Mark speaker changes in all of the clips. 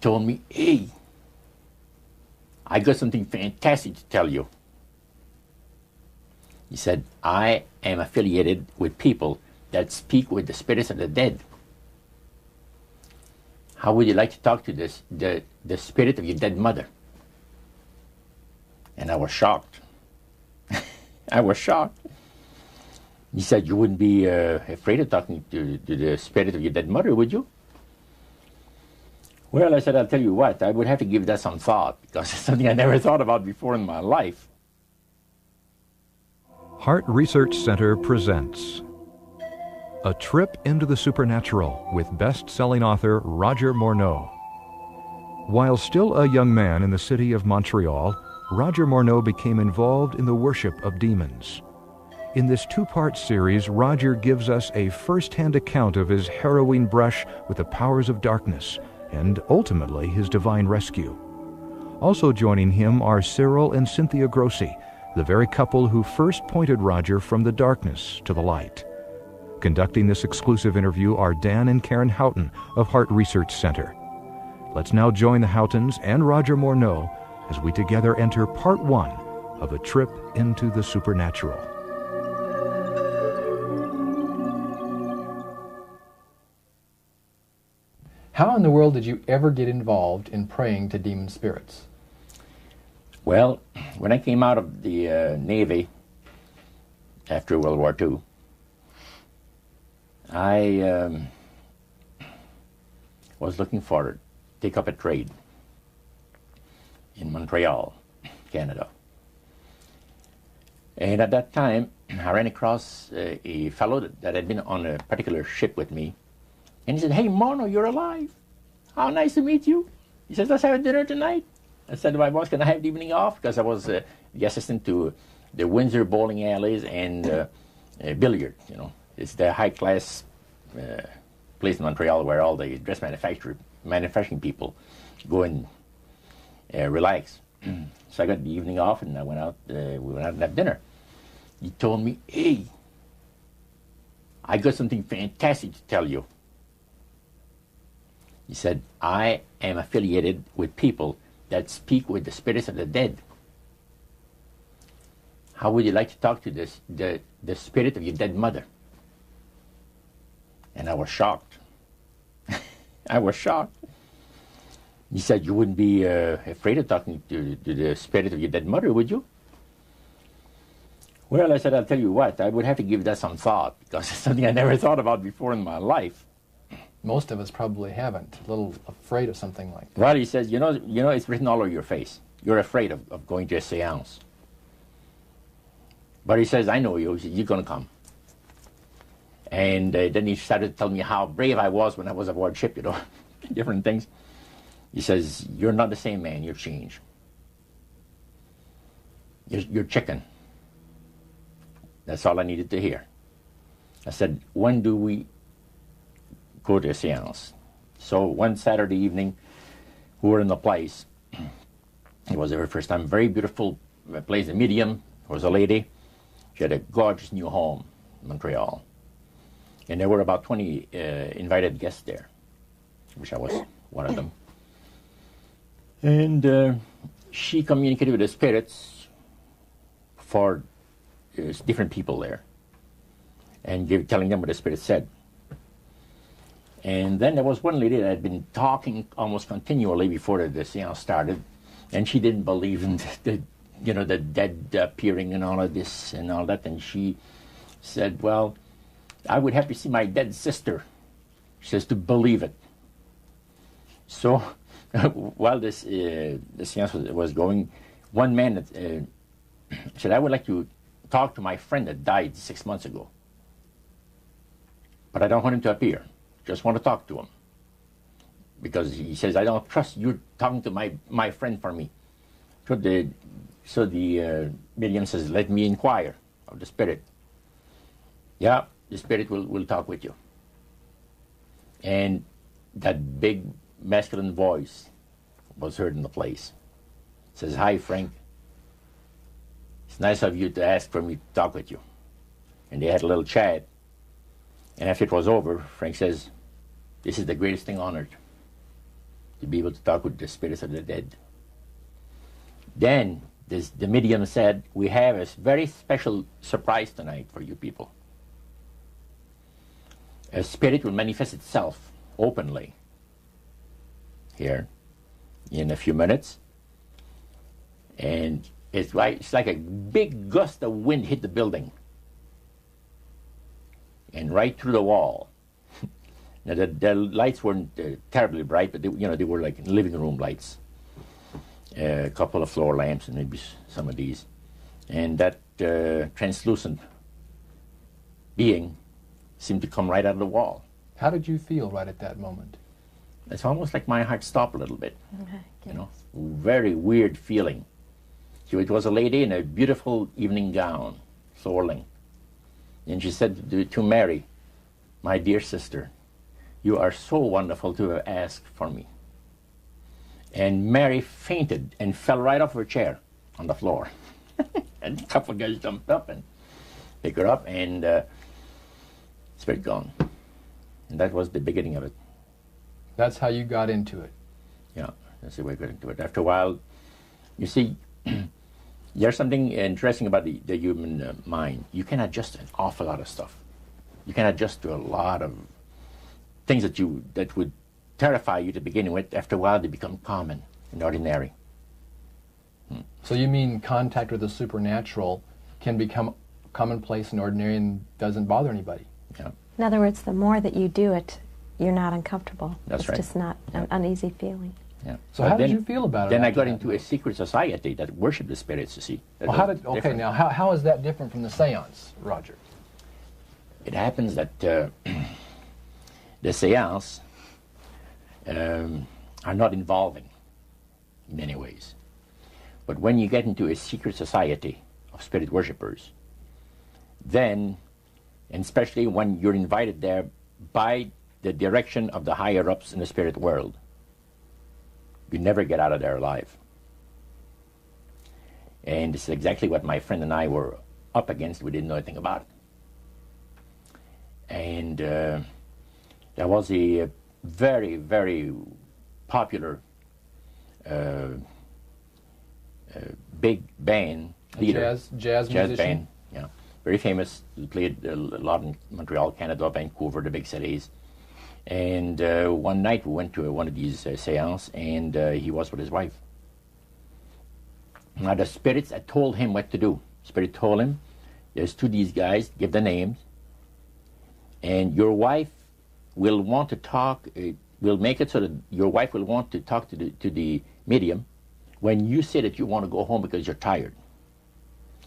Speaker 1: told me, hey, I got something fantastic to tell you. He said, I am affiliated with people that speak with the spirits of the dead. How would you like to talk to the spirit of your dead mother? And I was shocked. I was shocked. He said, you wouldn't be afraid of talking to the spirit of your dead mother, would you? Well, I said, I'll tell you what, I would have to give that some thought, because it's something I never thought about before in my life.
Speaker 2: Heart Research Center presents A Trip into the Supernatural with best-selling author Roджър Морно. While still a young man in the city of Montreal, Roджър Морно became involved in the worship of demons. In this two-part series, Roger gives us a first-hand account of his harrowing brush with the powers of darkness and ultimately his divine rescue. Also joining him are Cyril and Cynthia Grossi, the very couple who first pointed Roger from the darkness to the light. Conducting this exclusive interview are Dan and Karen Houghton of Heart Research Center. Let's now join the Houghtons and Roджър Морно as we together enter part one of A Trip into the Supernatural.
Speaker 3: How in the world did you ever get involved in praying to demon spirits?
Speaker 1: Well, when I came out of the Navy after World War II, I was looking to take up a trade in Montreal, Canada. And at that time, I ran across a fellow that had been on a particular ship with me. And he said, hey, Morno, you're alive. How nice to meet you. He says, let's have a dinner tonight. I said to my boss, can I have the evening off? Because I was the assistant to the Windsor bowling alleys and billiard, you know. It's the high-class place in Montreal where all the dress manufacturing people go and relax. So I got the evening off, and I went out. We went out and had dinner. He told me, hey, I got something fantastic to tell you. He said, I am affiliated with people that speak with the spirits of the dead. How would you like to talk to the spirit of your dead mother? And I was shocked. I was shocked. He said, you wouldn't be afraid of talking to the spirit of your dead mother, would you? Well, I said, I'll tell you what, I would have to give that some thought, because it's something I never thought about before in my life.
Speaker 3: Most of us probably haven't. A little afraid of something like that.
Speaker 1: Well, he says, you know, it's written all over your face. You're afraid of going to a seance. But he says, I know you. He says, you're going to come. And then he started to tell me how brave I was when I was aboard ship, you know, different things. He says, you're not the same man. You're changed. You're chicken. That's all I needed to hear. I said, when do we go to a seance? So one Saturday evening, we were in the place. It was the very first time. Very beautiful place. The medium was a lady. She had a gorgeous new home in Montreal. And there were about 20 invited guests there, which I was one of them. And she communicated with the spirits for different people there, and telling them what the spirit said. And then there was one lady that had been talking almost continually before the seance started, and she didn't believe in the dead appearing and all of this and all that. And she said, well, I would have to see my dead sister, she says, to believe it. So while the seance was going, one man said, I would like to talk to my friend that died 6 months ago, but I don't want him to appear. Just want to talk to him. Because he says, I don't trust you talking to my friend for me. So the medium says, let me inquire of the spirit. Yeah, the spirit will talk with you. And that big masculine voice was heard in the place. It says, hi, Frank. It's nice of you to ask for me to talk with you. And they had a little chat. And after it was over, Frank says, this is the greatest thing on earth. to be able to talk with the spirits of the dead. Then the medium said, we have a very special surprise tonight for you people. A spirit will manifest itself openly here in a few minutes, and it's like a big gust of wind hit the building and right through the wall. Now the lights weren't terribly bright, but they were like living room lights, a couple of floor lamps, and maybe some of these, and that translucent being seemed to come right out of the wall.
Speaker 3: How did you feel right at that moment?
Speaker 1: It's almost like my heart stopped a little bit. Very weird feeling. So it was a lady in a beautiful evening gown, floor-length. And she said to Mary, my dear sister, you are so wonderful to have asked for me. And Mary fainted and fell right off her chair on the floor. And a couple of guys jumped up and picked her up, and spirit gone. And that was the beginning of it.
Speaker 3: That's how you got into it.
Speaker 1: Yeah, that's the way I got into it. After a while, you see, there's something interesting about the human mind. You can adjust to an awful lot of stuff. You can adjust to a lot of things that would terrify you to begin with. After a while, they become common and ordinary.
Speaker 3: So you mean contact with the supernatural can become commonplace and ordinary and doesn't bother anybody?
Speaker 1: Yeah.
Speaker 4: In other words, the more that you do it, you're not uncomfortable.
Speaker 1: That's right.
Speaker 4: It's just not an uneasy feeling.
Speaker 1: Yeah.
Speaker 3: So how did you feel about it?
Speaker 1: Then I got into a secret society that worshipped the spirits, you see.
Speaker 3: Okay, now how is that different from the seance, Roger?
Speaker 1: It happens that the seance are not involving in many ways. But when you get into a secret society of spirit worshippers, then, and especially when you're invited there by the direction of the higher-ups in the spirit world, you never get out of there alive. And this is exactly what my friend and I were up against. We didn't know anything about it. And there was a very, very popular big band leader.
Speaker 3: Jazz musician?
Speaker 1: Band, yeah. Very famous. He played a lot in Montreal, Canada, Vancouver, the big cities. And one night we went to one of these seances, and he was with his wife. Now the spirits had told him what to do. Spirit told him, there's two of these guys, give the names, and your wife will want to talk, we'll make it so that your wife will want to talk to the medium when you say that you want to go home because you're tired.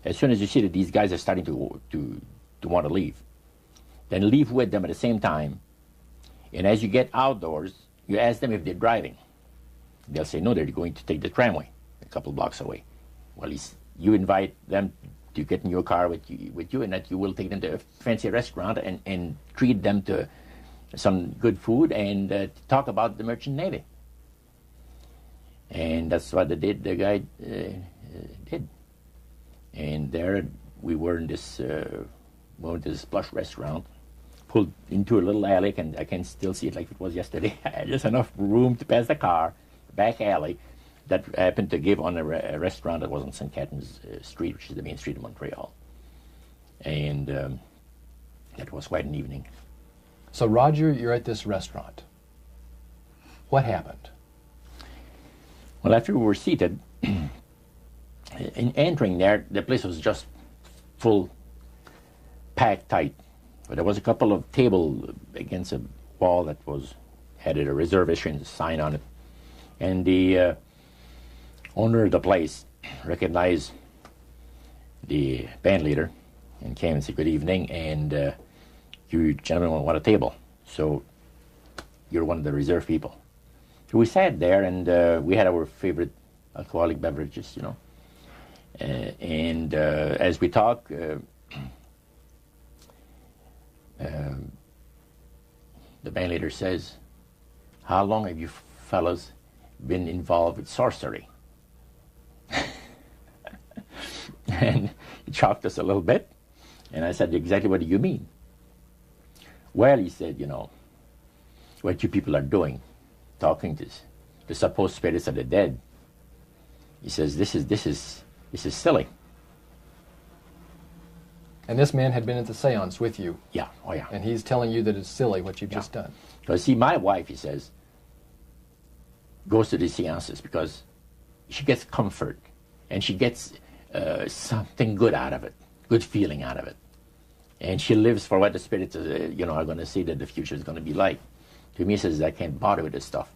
Speaker 1: As soon as you see that these guys are starting to want to leave, then leave with them at the same time. And as you get outdoors, you ask them if they're driving. They'll say, no, they're going to take the tramway a couple blocks away. Well, you invite them to get in your car with you, and that you will take them to a fancy restaurant and treat them to some good food and talk about the merchant navy. And that's what the guy did. And there we were in this plush restaurant, pulled into a little alley, and I can still see it like it was yesterday. Just enough room to pass the car, back alley, that happened to give on a restaurant that was on St. Catharines Street, which is the main street of Montreal. And that was quite an evening.
Speaker 3: So Roger, you're at this restaurant. What happened?
Speaker 1: Well, after we were seated, in entering there, the place was just full, packed tight. But there was a couple of tables against a wall that had a reservation sign on it. And the owner of the place recognized the band leader and came and said, good evening, and you gentlemen want a table. So you're one of the reserved people. So we sat there, and we had our favorite alcoholic beverages, you know. And as we talked, the band leader says, how long have you fellas been involved with sorcery? And he shocked us a little bit. And I said, exactly what do you mean? Well, he said, you know, what you people are doing, talking to the supposed spirits of the dead. He says, this is silly.
Speaker 3: And this man had been at the seance with you.
Speaker 1: Yeah, oh yeah.
Speaker 3: And he's telling you that it's silly what you've just done.
Speaker 1: Because see, my wife, he says, goes to these seances because she gets comfort and she gets something good out of it, good feeling out of it. And she lives for what the spirits are going to see that the future is going to be like. To me, he says, I can't bother with this stuff.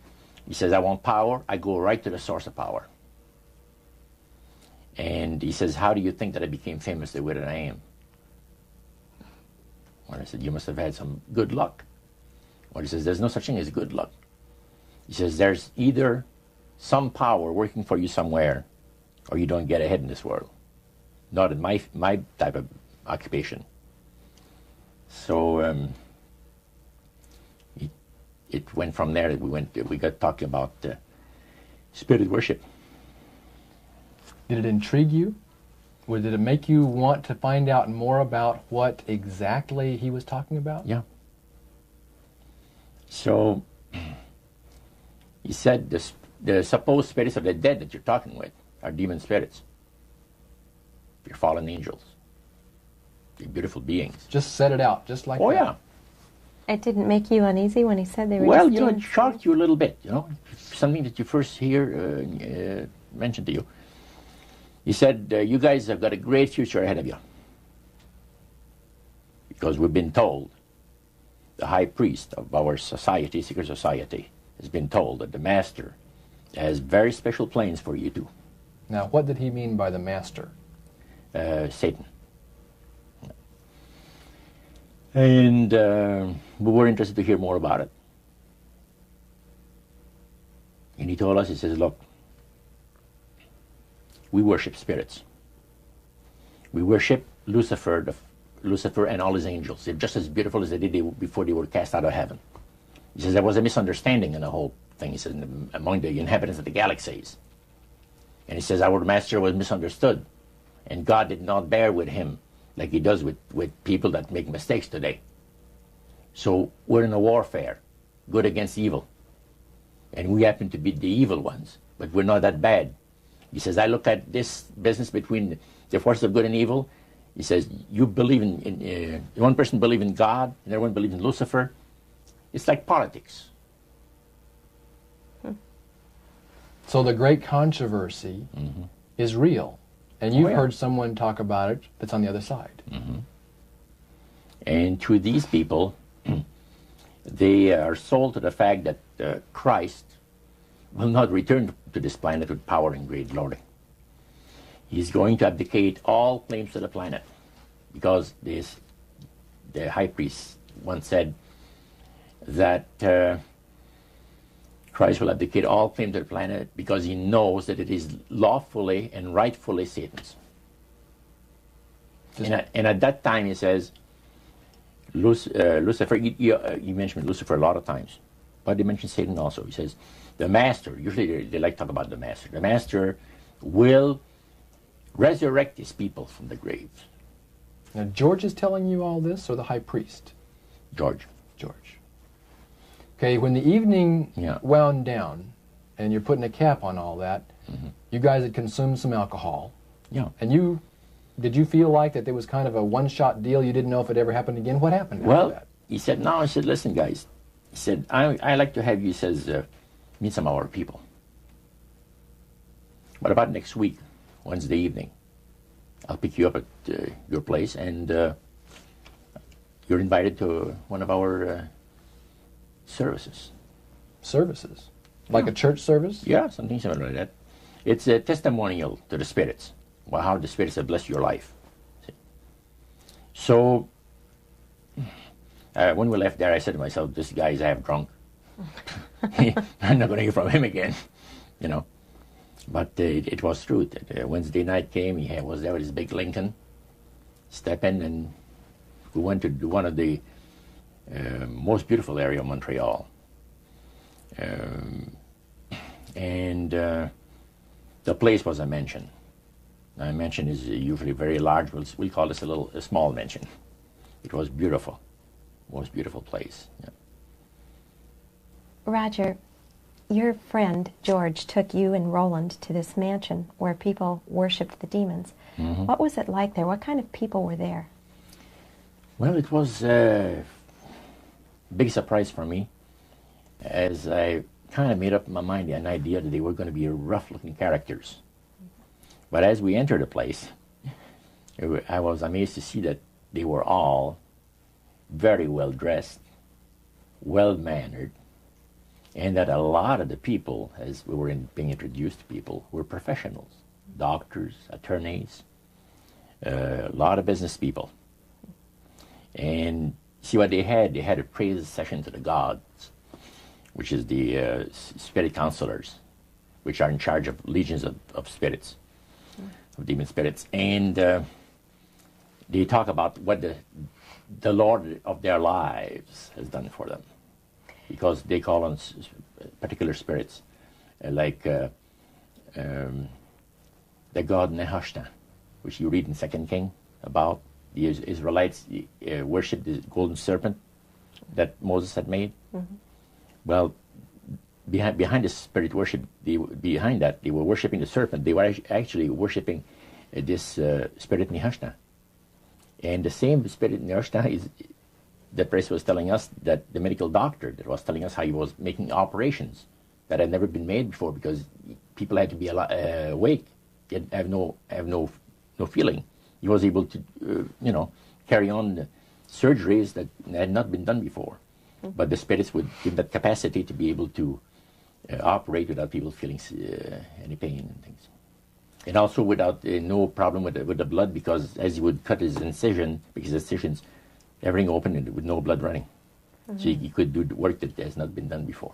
Speaker 1: He says, I want power. I go right to the source of power. And he says, how do you think that I became famous the way that I am? Well, I said, you must have had some good luck. Well, he says, there's no such thing as good luck. He says, there's either some power working for you somewhere, or you don't get ahead in this world. Not in my type of occupation. So it went from there. We got talking about spirit worship.
Speaker 3: Did it intrigue you? Or did it make you want to find out more about what exactly he was talking about?
Speaker 1: Yeah. So he said the supposed spirits of the dead that you're talking with are demon spirits. They're fallen angels. They're beautiful beings.
Speaker 3: Just set it out, just like that.
Speaker 1: Oh, yeah.
Speaker 4: It didn't make you uneasy when he said they were
Speaker 1: Well,
Speaker 4: just
Speaker 1: it shocked you a little bit, something that you first hear mentioned to you. He said, you guys have got a great future ahead of you. Because we've been told, the high priest of our society, secret society, has been told that the master has very special plans for you too.
Speaker 3: Now, what did he mean by the master?
Speaker 1: Satan. And we were interested to hear more about it. And he told us, he says, look, we worship spirits. We worship Lucifer and all his angels. They're just as beautiful as they did before they were cast out of heaven. He says there was a misunderstanding in the whole thing. He says among the inhabitants of the galaxies. And he says our master was misunderstood. And God did not bear with him like he does with people that make mistakes today. So we're in a warfare, good against evil. And we happen to be the evil ones, but we're not that bad. He says, I look at this business between the forces of good and evil. He says, you believe in one person believes in God, and everyone believes in Lucifer. It's like politics.
Speaker 3: So the great controversy is real. And you've heard someone talk about it that's on the other side.
Speaker 1: And to these people, they are sold to the fact that Christ will not return to this planet with power and great glory. He's going to abdicate all claims to the planet, because the high priest once said that Christ will abdicate all claim to the planet because he knows that it is lawfully and rightfully Satan's. And at that time, he says, Lucifer, you mentioned Lucifer a lot of times, but he mentions Satan also. He says, the master, usually they like to talk about the master will resurrect his people from the graves.
Speaker 3: Now, George is telling you all this, or the high priest?
Speaker 1: George.
Speaker 3: Okay, when the evening wound down, and you're putting a cap on all that, you guys had consumed some alcohol.
Speaker 1: Yeah.
Speaker 3: And did you feel like that there was kind of a one-shot deal? You didn't know if it ever happened again? What happened after that?
Speaker 1: He said, no, I said, listen, guys. He said, I like to have you, he says, meet some of our people. But about next week, Wednesday evening, I'll pick you up at your place, and you're invited to one of our services.
Speaker 3: Services? Like a church service?
Speaker 1: Yeah, something similar like that. It's a testimonial to the spirits, well, how the spirits have blessed your life. So, when we left there, I said to myself, this guy is half drunk. I'm not going to hear from him again, But it was true. Wednesday night came, he was there with his big Lincoln, step in, and we went to one of the most beautiful area of Montreal. And the place was a mansion. Now, a mansion is usually very large. We'll call this a small mansion. It was beautiful. Most beautiful place. Yeah.
Speaker 4: Roger, your friend George took you and Roland to this mansion where people worshipped the demons.
Speaker 1: Mm-hmm.
Speaker 4: What was it like there? What kind of people were there?
Speaker 1: Well, it was a big surprise for me, as I kind of made up in my mind an idea that they were going to be rough-looking characters. But as we entered the place, I was amazed to see that they were all very well-dressed, well-mannered, and that a lot of the people, as we were being introduced to people, were professionals, doctors, attorneys, a lot of business people. And see what they had? They had a praise session to the gods, which is the spirit counselors, which are in charge of legions of spirits, of demon spirits. And they talk about what the Lord of their lives has done for them, because they call on particular spirits, like the god Nehushtan, which you read in 2 King about. The Israelites worshipped the golden serpent that Moses had made. Mm-hmm. Well, behind the spirit worship, behind that, they were worshipping the serpent. They were actually worshipping this spirit Nehushtan. And the same spirit Nehushtan is, the priest was telling us, that the medical doctor that was telling us how he was making operations that had never been made before, because people had to be awake, yet have no feeling. He was able to, carry on the surgeries that had not been done before. Mm-hmm. But the spirits would give that capacity to be able to operate without people feeling any pain and things. And also without no problem with the blood, because as he would cut his incision, because his incisions, everything open and with no blood running. Mm-hmm. So he could do the work that has not been done before.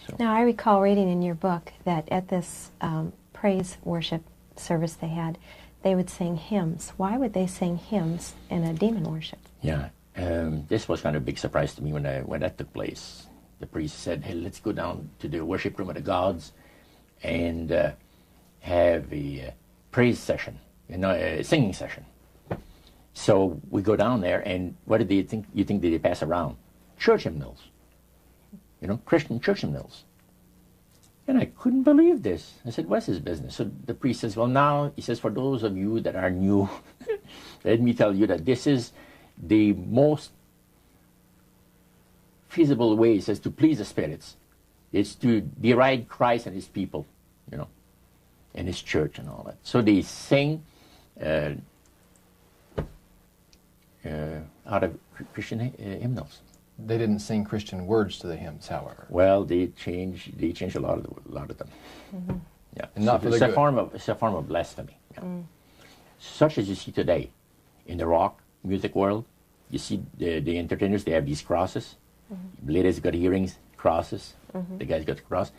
Speaker 1: So.
Speaker 4: Now, I recall reading in your book that at this praise worship service they had, they would sing hymns. Why would they sing hymns in a demon worship?
Speaker 1: Yeah, this was kind of a big surprise to me when that took place. The priest said, "Hey, let's go down to the worship room of the gods and have a praise session, a singing session." So we go down there, and what did you think they pass around? Church hymnals, Christian church hymnals. And I couldn't believe this. I said, "What's his business?" So the priest says, "Well, now," he says, "for those of you that are new, let me tell you that this is the most feasible way," he says, "to please the spirits. It's to deride Christ and his people, and his church and all that." So they sing out of Christian hymnals.
Speaker 3: They didn't sing Christian words to the hymns, however.
Speaker 1: Well, they changed a lot of them. Mm-hmm. Yeah,
Speaker 3: and not for the good.
Speaker 1: It's a form of blasphemy. Yeah. Mm. Such as you see today in the rock music world. You see the entertainers; they have these crosses. Mm-hmm. Ladies got earrings, crosses. Mm-hmm. The guys got the cross.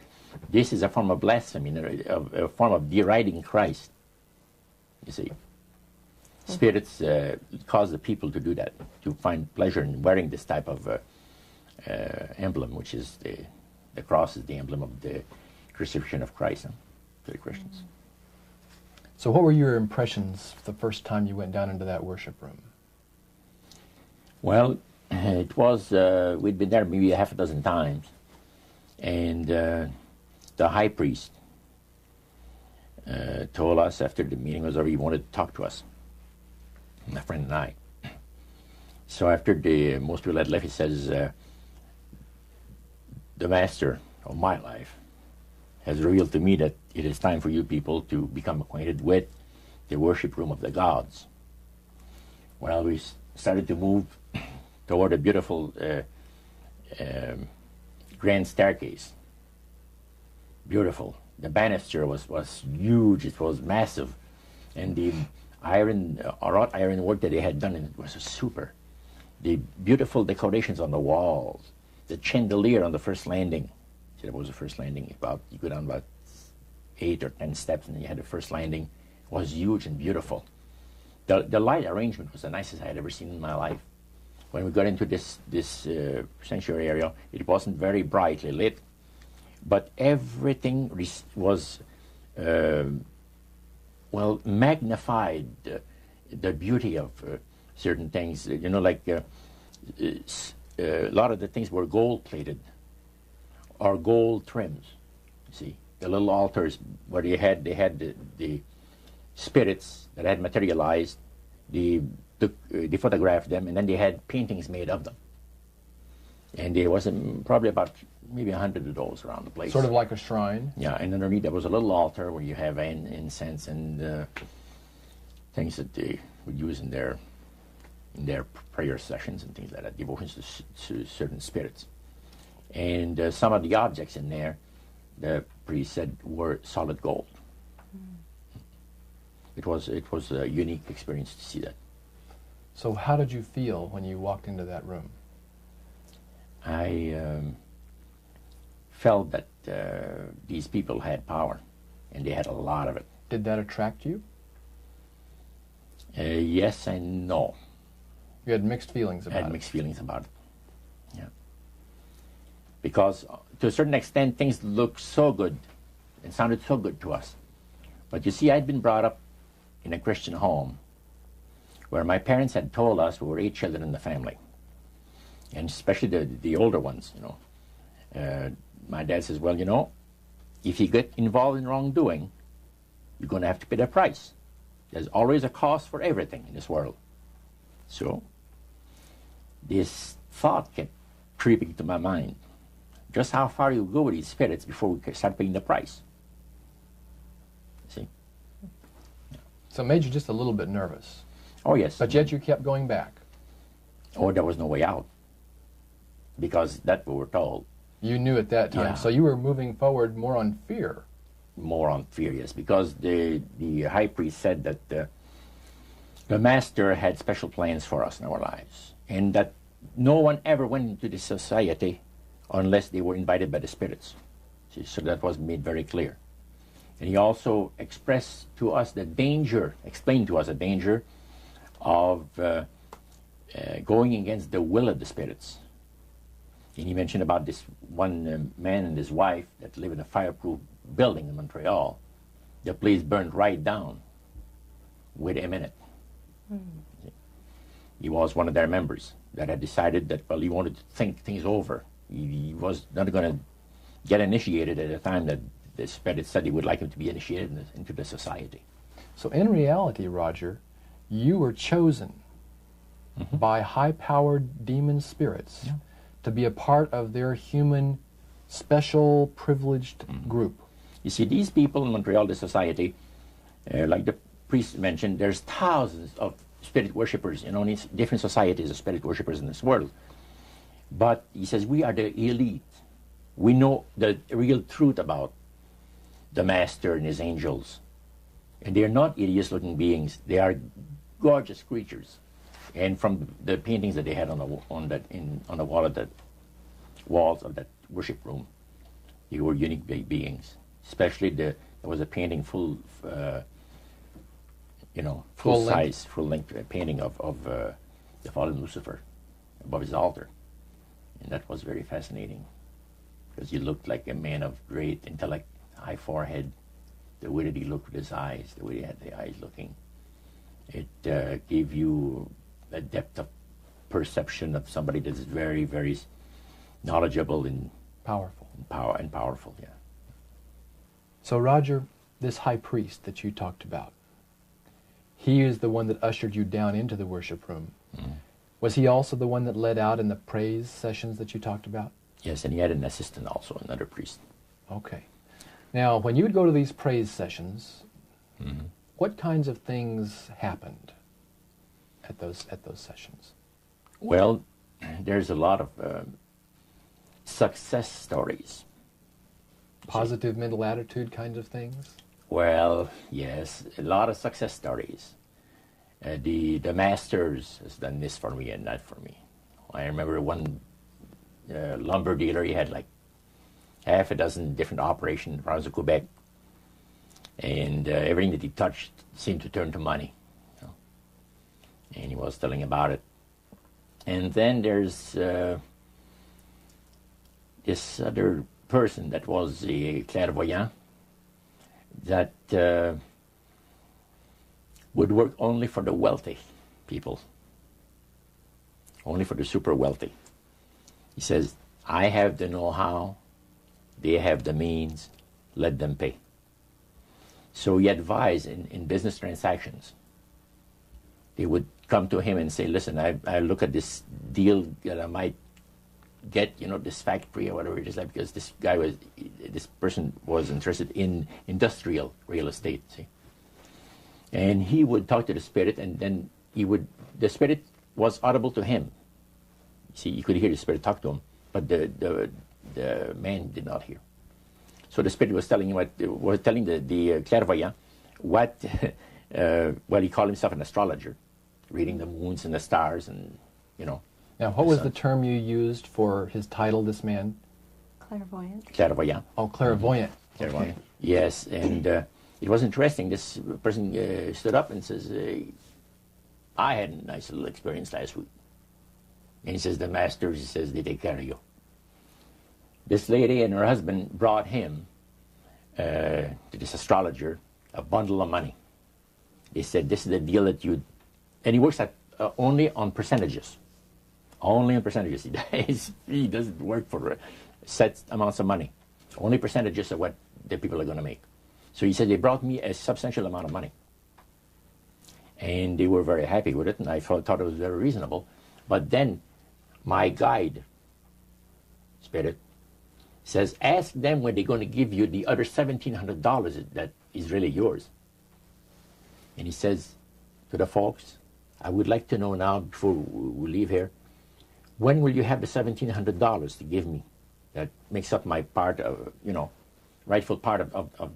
Speaker 1: This is a form of blasphemy, a form of deriding Christ. You see, spirits cause the people to do that, to find pleasure in wearing this type of emblem, which is the cross is the emblem of the crucifixion of Christ to the Christians.
Speaker 3: So what were your impressions the first time you went down into that worship room?
Speaker 1: Well, it was, we'd been there maybe a half a dozen times, and the high priest told us after the meeting was over, he wanted to talk to us, my friend and I. So after most people had left, he says, "The master of my life has revealed to me that it is time for you people to become acquainted with the worship room of the gods." Well, we started to move toward a beautiful grand staircase. Beautiful. The banister was huge. It was massive, and the wrought iron work that they had done in it was super. The beautiful decorations on the walls, the chandelier on the first landing. See, that was the first landing. You go down about 8 or 10 steps, and then you had the first landing. It was huge and beautiful. The light arrangement was the nicest I had ever seen in my life. When we got into this sanctuary area, it wasn't very brightly lit, but everything was magnified the beauty of certain things. Like a lot of the things were gold plated, or gold trims. You see, the little altars where they had the spirits that had materialized. They photographed them, and then they had paintings made of them. And there was probably about maybe 100 of those around the place.
Speaker 3: Sort of like a shrine.
Speaker 1: Yeah, and underneath there was a little altar where you have incense and things that they would use in their prayer sessions and things like that, devotions to certain spirits. And some of the objects in there, the priest said, were solid gold. It was a unique experience to see that.
Speaker 3: So how did you feel when you walked into that room?
Speaker 1: I felt that these people had power, and they had a lot of it.
Speaker 3: Did that attract you?
Speaker 1: Yes and no.
Speaker 3: You had mixed feelings about it?
Speaker 1: I had mixed feelings about it, yeah. Because to a certain extent, things looked so good and sounded so good to us. But you see, I'd been brought up in a Christian home where my parents had told us we were 8 children in the family. And especially the older ones, you know. My dad says, well, you know, if you get involved in wrongdoing, you're going to have to pay the price. There's always a cost for everything in this world. So this thought kept creeping to my mind. Just how far you go with these spirits before we start paying the price. See?
Speaker 3: So it made you just a little bit nervous.
Speaker 1: Oh, yes.
Speaker 3: But yet you kept going back.
Speaker 1: Oh, there was no way out. Because that's what we're told.
Speaker 3: You knew at that time.
Speaker 1: Yeah.
Speaker 3: So you were moving forward more on fear.
Speaker 1: More on fear, yes. Because the high priest said that the master had special plans for us in our lives. And that no one ever went into this society unless they were invited by the spirits. See, so that was made very clear. And he also expressed to us the danger, explained to us the danger of going against the will of the spirits. And he mentioned about this one man and his wife that live in a fireproof building in Montreal. The place burned right down with him in it. He was one of their members that had decided that, well, he wanted to think things over. He was not going to get initiated at a time that the spirit said he would like him to be initiated into the society.
Speaker 3: So in reality, Roger, you were chosen by high-powered demon spirits to be a part of their human, special, privileged group.
Speaker 1: You see, these people in Montreal, the society, like the priest mentioned, there's thousands of spirit worshippers in only different societies of spirit worshippers in this world. But he says, we are the elite. We know the real truth about the master and his angels. And they're not hideous-looking beings. They are gorgeous creatures. And from the paintings that they had on the wall of the walls of that worship room, they were unique beings. Especially there was a painting full size, full-length painting of the fallen Lucifer above his altar. And that was very fascinating, because he looked like a man of great intellect, high forehead, the way that he looked with his eyes, the way he had the eyes looking. It gave you a depth of perception of somebody that is very, very knowledgeable and
Speaker 3: powerful.
Speaker 1: Powerful, yeah.
Speaker 3: So Roger, this high priest that you talked about, he is the one that ushered you down into the worship room. Was he also the one that led out in the praise sessions that you talked about?
Speaker 1: Yes, and he had an assistant also, another priest.
Speaker 3: Okay. Now, when you would go to these praise sessions, what kinds of things happened at those sessions?
Speaker 1: Well, there's a lot of success stories.
Speaker 3: Positive mental attitude kinds of things?
Speaker 1: Well, yes, a lot of success stories. The masters has done this for me and that for me. I remember one lumber dealer, he had like half a dozen different operations in the province of Quebec, and everything that he touched seemed to turn to money. You know? And he was telling about it. And then there's this other person that was a clairvoyant that would work only for the wealthy people, only for the super wealthy. He says, I have the know-how, they have the means, let them pay. So he advised in business transactions. They would come to him and say, listen, I look at this deal that I might get, this factory or whatever it is, like, because this person was interested in industrial real estate, see. And he would talk to the spirit, and then the spirit was audible to him. See, you could hear the spirit talk to him, but the man did not hear. So the spirit was telling the clairvoyant what, well, he called himself an astrologer, reading the moons and the stars, and
Speaker 3: Now, what was the term you used for his title, this man?
Speaker 4: Clairvoyant.
Speaker 1: Clairvoyant.
Speaker 3: Oh, clairvoyant.
Speaker 1: Clairvoyant. Okay. Yes, and it was interesting. This person stood up and says, I had a nice little experience last week. And he says, the masters, he says, they take care of you. This lady and her husband brought him, to this astrologer, a bundle of money. They said, this is the deal that you... And he works at only on percentages. Only on percentages. He doesn't work for set amounts of money. Only percentages of what the people are going to make. So he said, they brought me a substantial amount of money. And they were very happy with it, and I thought it was very reasonable. But then my guide, spirit, says, ask them when they're going to give you the other $1,700 that is really yours. And he says to the folks, I would like to know now, before we leave here, when will you have the $1,700 to give me? That makes up my part of, rightful part of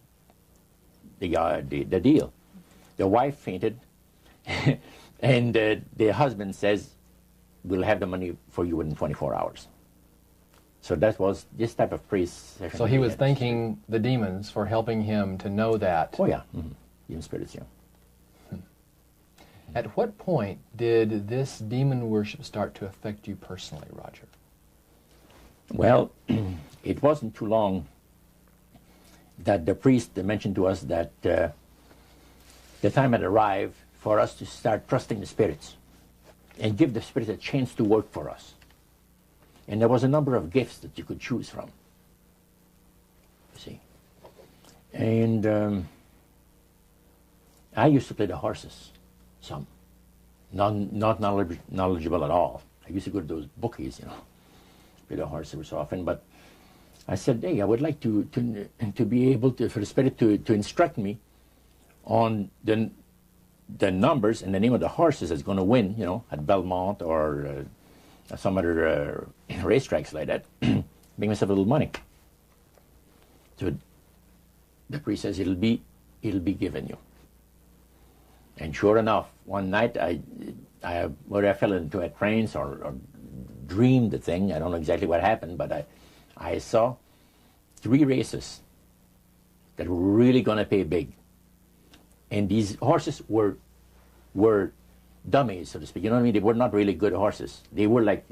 Speaker 1: the deal. The wife fainted, and the husband says, we'll have the money for you within 24 hours. So that was this type of priest.
Speaker 3: So he was thanking the demons for helping him to know that.
Speaker 1: Oh, yeah. Mm-hmm. Even spirits, yeah.
Speaker 3: At what point did this demon worship start to affect you personally, Roger?
Speaker 1: Well, it wasn't too long that the priest mentioned to us that the time had arrived for us to start trusting the spirits and give the spirits a chance to work for us. And there was a number of gifts that you could choose from. You see. And I used to play the horses. Some. Not knowledgeable at all. I used to go to those bookies, play the horse every so often. But I said, hey, I would like to be able to, for the spirit to instruct me on the numbers and the name of the horses that's going to win, at Belmont or some other racetracks like that. Make myself a little money. So the priest says, it'll be given you. And sure enough, one night I fell into a trance or dreamed the thing. I don't know exactly what happened, but I saw 3 races that were really going to pay big. And these horses were dummies, so to speak. You know what I mean? They were not really good horses. They were like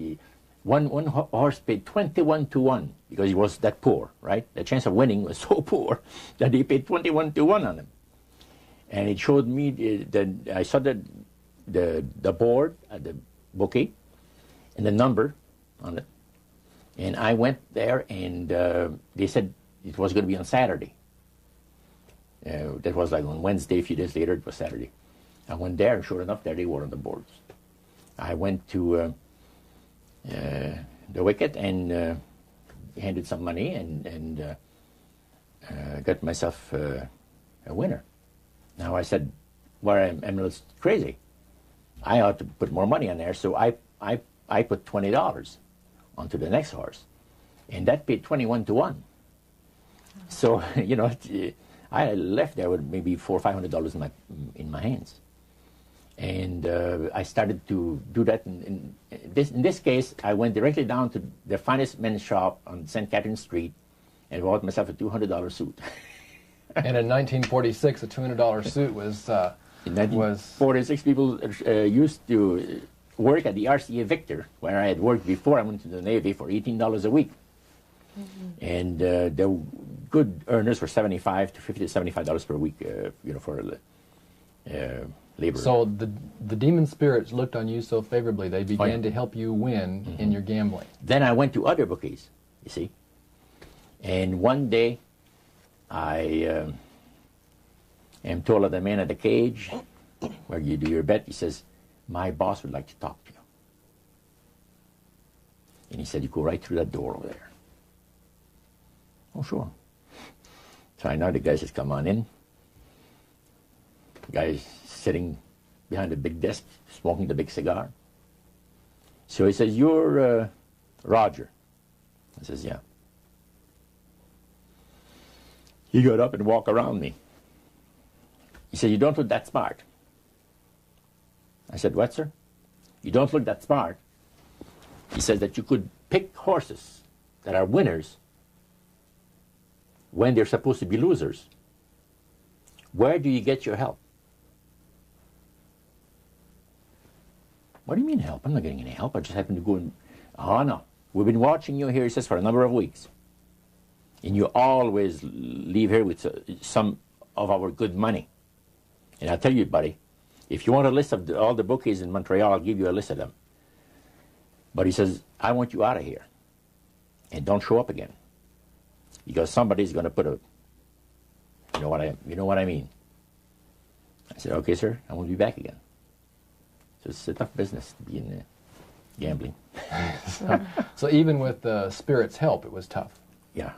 Speaker 1: one horse paid 21-1 because he was that poor, right? The chance of winning was so poor that they paid 21-1 on him. And it showed me I saw the board at the bouquet and the number on it. And I went there, and they said it was going to be on Saturday. That was like on Wednesday. A few days later, it was Saturday. I went there, and sure enough, there they were on the boards. I went to the wicket and handed some money and got myself a winner. Now I said, well, I'm a little crazy. I ought to put more money on there, so I put $20 onto the next horse, and that paid 21-1. So I left there with maybe $400 or $500 in my hands, and I started to do that. In this case, I went directly down to the finest men's shop on St. Catherine Street, and bought myself a $200 suit.
Speaker 3: And in 1946, a $200 suit was...
Speaker 1: In 1946, people used to work at the RCA Victor, where I had worked before I went to the Navy, for $18 a week. Mm-hmm. And the good earners were $75 to $50 to $75 per week, for labor.
Speaker 3: So the demon spirits looked on you so favorably, they began to help you win in your gambling.
Speaker 1: Then I went to other bookies, you see. And one day, I am told of the man at the cage where you do your bet. He says, my boss would like to talk to you. And he said, you go right through that door over there. Oh, sure. So I know the guy says, come on in. The guy's sitting behind a big desk, smoking the big cigar. So he says, you're Roger. I says, yeah. He got up and walked around me. He said, you don't look that smart. I said, what, sir? You don't look that smart. He says that you could pick horses that are winners when they're supposed to be losers. Where do you get your help? What do you mean help? I'm not getting any help. I just happen to go and... Oh, no. We've been watching you here, he says, for a number of weeks. And you always leave here with some of our good money. And I'll tell you, buddy, if you want a list of all the bookies in Montreal, I'll give you a list of them. But he says, I want you out of here. And don't show up again. Because somebody's going to put a... You know what I mean? I said, okay, sir, I won't be back again. So it's a tough business to be in gambling.
Speaker 3: So even with the Spirit's help, it was tough.
Speaker 1: Yeah.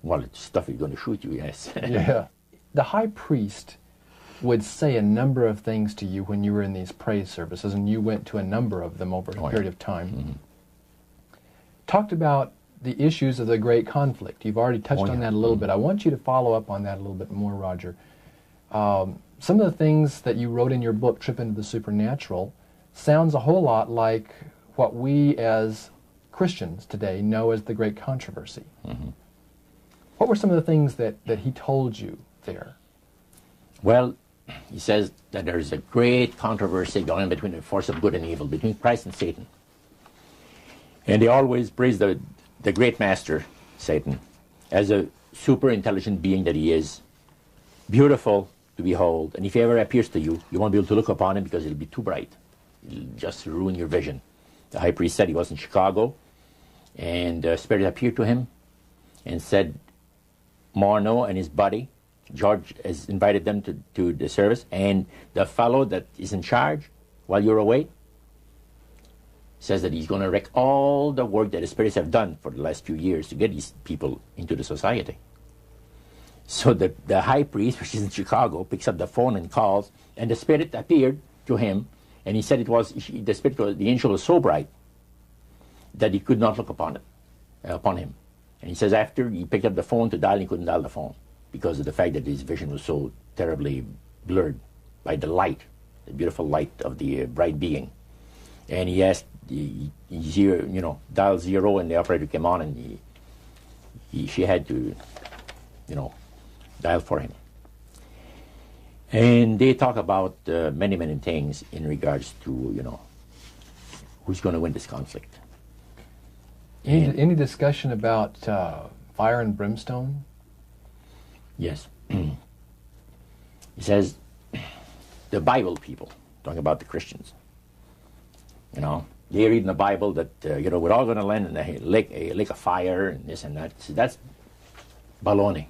Speaker 1: Well, it's stuff he's going to shoot you, yes.
Speaker 3: Yeah. The high priest would say a number of things to you when you were in these praise services, and you went to a number of them over a period of time. Mm-hmm. Talked about the issues of the great conflict. You've already touched on that a little bit. I want you to follow up on that a little bit more, Roger. Some of the things that you wrote in your book, Trip into the Supernatural, sounds a whole lot like what we as Christians today know as the great controversy. Mm-hmm. What were some of the things that he told you there?
Speaker 1: Well, he says that there's a great controversy going on between the force of good and evil, between Christ and Satan. And they always praise the great master, Satan, as a super intelligent being that he is, beautiful to behold. And if he ever appears to you, you won't be able to look upon him because it'll be too bright. It'll just ruin your vision. The high priest said he was in Chicago, and the Spirit appeared to him and said, Morno and his buddy, George, has invited them to the service, and the fellow that is in charge while you're away says that he's going to wreck all the work that the spirits have done for the last few years to get these people into the society. So the high priest, which is in Chicago, picks up the phone and calls, and the Spirit appeared to him, and he said it was the angel was so bright that he could not look upon him. And he says after he picked up the phone to dial, he couldn't dial the phone because of the fact that his vision was so terribly blurred by the light, the beautiful light of the bright being. And he asked, dial 0, and the operator came on, and she had to, dial for him. And they talk about many, many things in regards to, who's going to win this conflict.
Speaker 3: Any discussion about fire and brimstone?
Speaker 1: Yes. He says, the Bible people, talking about the Christians, they read in the Bible that, we're all going to land in a lake of fire and this and that. So that's baloney.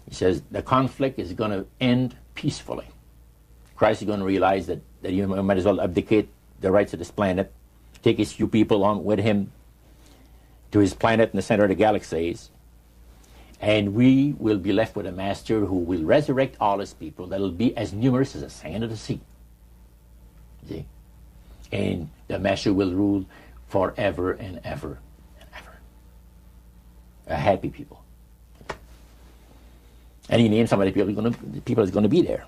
Speaker 1: He says the conflict is going to end peacefully. Christ is going to realize that you might as well abdicate the rights of this planet, take his few people on with him to his planet in the center of the galaxies, and we will be left with a master who will resurrect all his people that will be as numerous as the sand of the sea. See? And the master will rule forever and ever and ever. A happy people. And he named some of the people that's going to be there.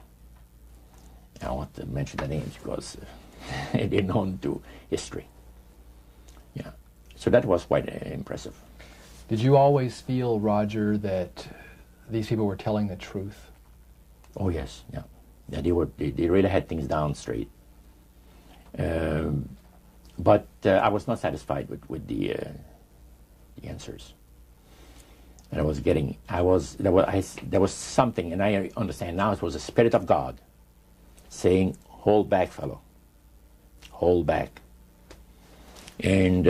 Speaker 1: I don't want to mention the names because they're known to history. Yeah. So that was quite impressive.
Speaker 3: Did you always feel, Roger, that these people were telling the truth?
Speaker 1: Oh yes, yeah. They really had things down straight. But I was not satisfied with the answers. And there was something, and I understand now it was the Spirit of God saying, hold back, fellow. Hold back. And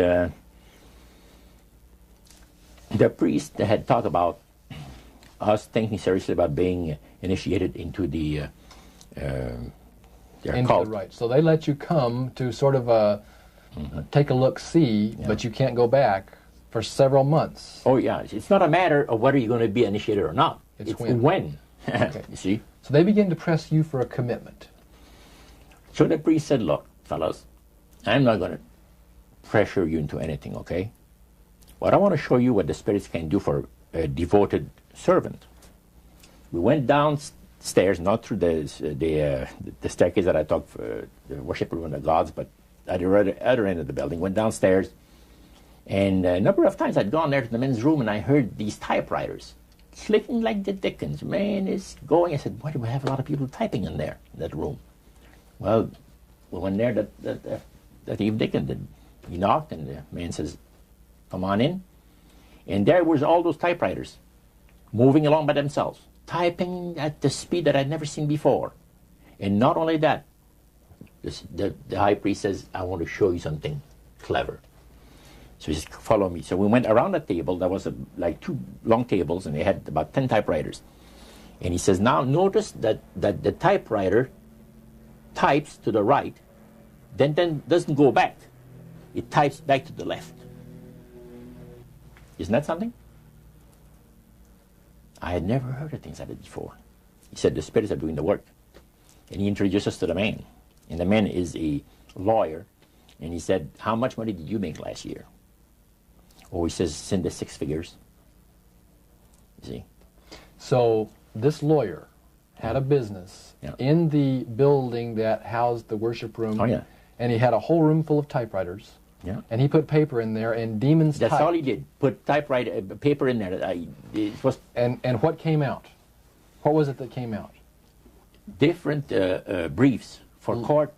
Speaker 1: The priest had talked about us thinking seriously about being initiated into their cult.
Speaker 3: Right. So they let you come to sort of take a look-see, but you can't go back for several months.
Speaker 1: Oh, yeah. It's not a matter of whether you're going to be initiated or not.
Speaker 3: It's
Speaker 1: when.
Speaker 3: Okay.
Speaker 1: You see?
Speaker 3: So they begin to press you for a commitment.
Speaker 1: So the priest said, look, fellas, I'm not going to pressure you into anything, okay? But I want to show you what the spirits can do for a devoted servant. We went downstairs, not through the staircase that I talked for the worship room of the gods, but at the other end of the building. Went downstairs, and a number of times I'd gone there to the men's room, and I heard these typewriters clicking like the dickens. Man, it's going. I said, why do we have a lot of people typing in there, in that room? Well, we went there that evening, and he knocked, and the man says, come on in. And there was all those typewriters moving along by themselves, typing at the speed that I'd never seen before. And not only that, the high priest says, I want to show you something clever. So he says, follow me. So we went around the table. There was like two long tables, and they had about 10 typewriters. And he says, now notice that the typewriter types to the right, then doesn't go back. It types back to the left. Isn't that something? I had never heard of things like that before. He said the spirits are doing the work. And he introduced us to the man. And the man is a lawyer. And he said, how much money did you make last year? Oh, he says, it's in the 6 figures. You see?
Speaker 3: So this lawyer had a business in the building that housed the worship room.
Speaker 1: Oh, yeah.
Speaker 3: And he had a whole room full of typewriters.
Speaker 1: Yeah.
Speaker 3: And he put paper in there, and demons
Speaker 1: That's
Speaker 3: typed.
Speaker 1: all he did. Put typewriter paper in there. It was
Speaker 3: And what came out? What was it that came out?
Speaker 1: different briefs for court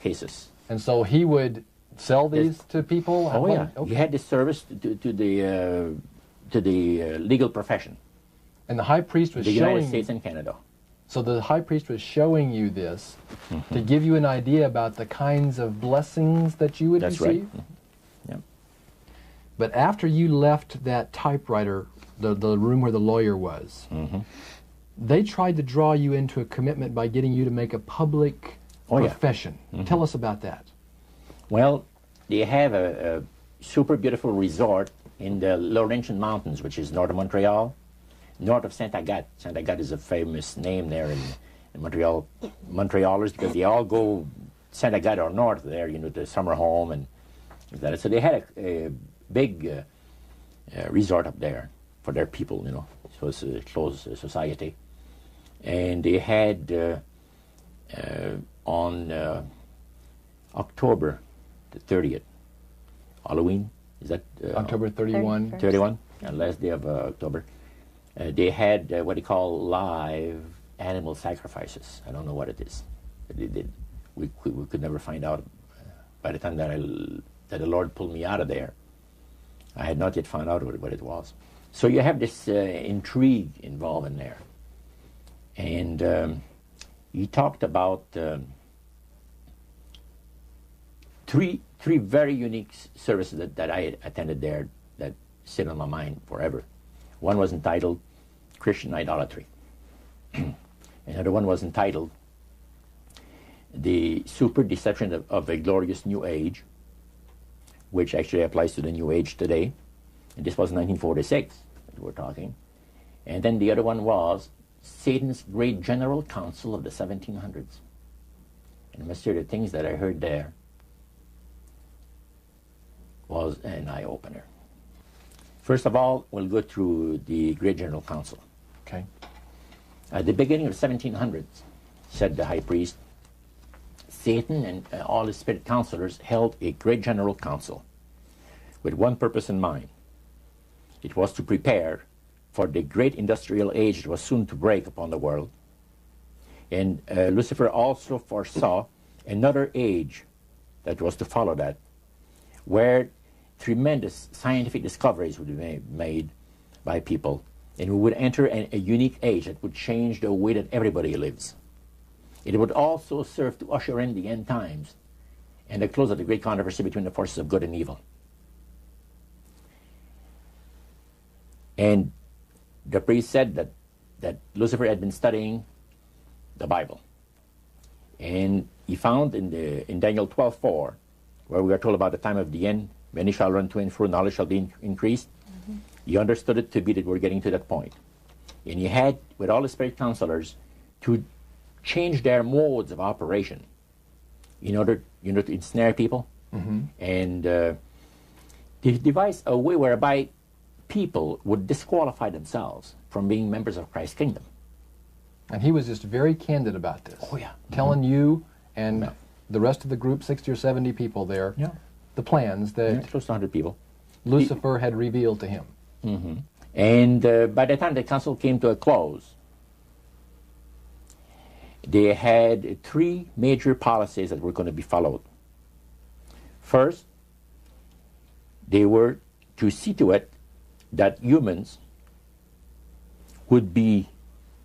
Speaker 1: cases.
Speaker 3: And so he would sell these to people?
Speaker 1: Oh, yeah.
Speaker 3: Okay.
Speaker 1: He had this service to the legal profession.
Speaker 3: And the high priest was
Speaker 1: The
Speaker 3: showing...
Speaker 1: United States and Canada.
Speaker 3: So the high priest was showing you this to give you an idea about the kinds of blessings that you would
Speaker 1: That's
Speaker 3: receive?
Speaker 1: right. Yeah.
Speaker 3: But after you left that typewriter, the room where the lawyer was, they tried to draw you into a commitment by getting you to make a public profession. Tell us about that.
Speaker 1: Well, they have a super beautiful resort in the Laurentian Mountains, which is north of Montreal, north of Saint Agathe. Saint Agathe is a famous name there in Montreal. Montrealers, because they all go Saint Agathe or north there, you know, the summer home and that. So they had a big resort up there for their people, you know. So it's a closed society. And they had on October the 30th, Halloween, is that?
Speaker 3: October 31.
Speaker 1: 31, last day of October. They had what they call live animal sacrifices. I don't know what it is. But they did. We could never find out. By the time that the Lord pulled me out of there, I had not yet found out what it was. So you have this intrigue involved in there. And he talked about three very unique services that I attended there that sit on my mind forever. One was entitled Christian Idolatry. Another one was entitled The Super Deception of a Glorious New Age, which actually applies to the New Age today. And this was 1946 that we're talking. And then the other one was Satan's Great General Council of the 1700s. And I must say the things that I heard there was an eye-opener. First of all, we'll go through the Great General Council.
Speaker 3: Okay.
Speaker 1: At the beginning of the 1700s, said the high priest, Satan and all his spirit counselors held a Great General Council with one purpose in mind. It was to prepare for the great industrial age that was soon to break upon the world. And Lucifer also foresaw another age that was to follow that, where tremendous scientific discoveries would be made by people, and we would enter a unique age that would change the way that everybody lives. It would also serve to usher in the end times and the close of the great controversy between the forces of good and evil. And the priest said that Lucifer had been studying the Bible. And he found in Daniel 12:4, where we are told about the time of the end, many shall run to and fro, knowledge shall be increased. Mm-hmm. He understood it to be that we're getting to that point. And he had, with all the spirit counselors, to change their modes of operation in order, to ensnare people. Mm-hmm. And he devised a way whereby people would disqualify themselves from being members of Christ's kingdom.
Speaker 3: And he was just very candid about this.
Speaker 1: Oh, yeah.
Speaker 3: Telling you and the rest of the group, 60 or 70 people there, the plans that
Speaker 1: close to 100 people.
Speaker 3: Lucifer had revealed to him.
Speaker 1: Mm-hmm. And by the time the council came to a close, they had 3 major policies that were going to be followed. First, they were to see to it that humans would be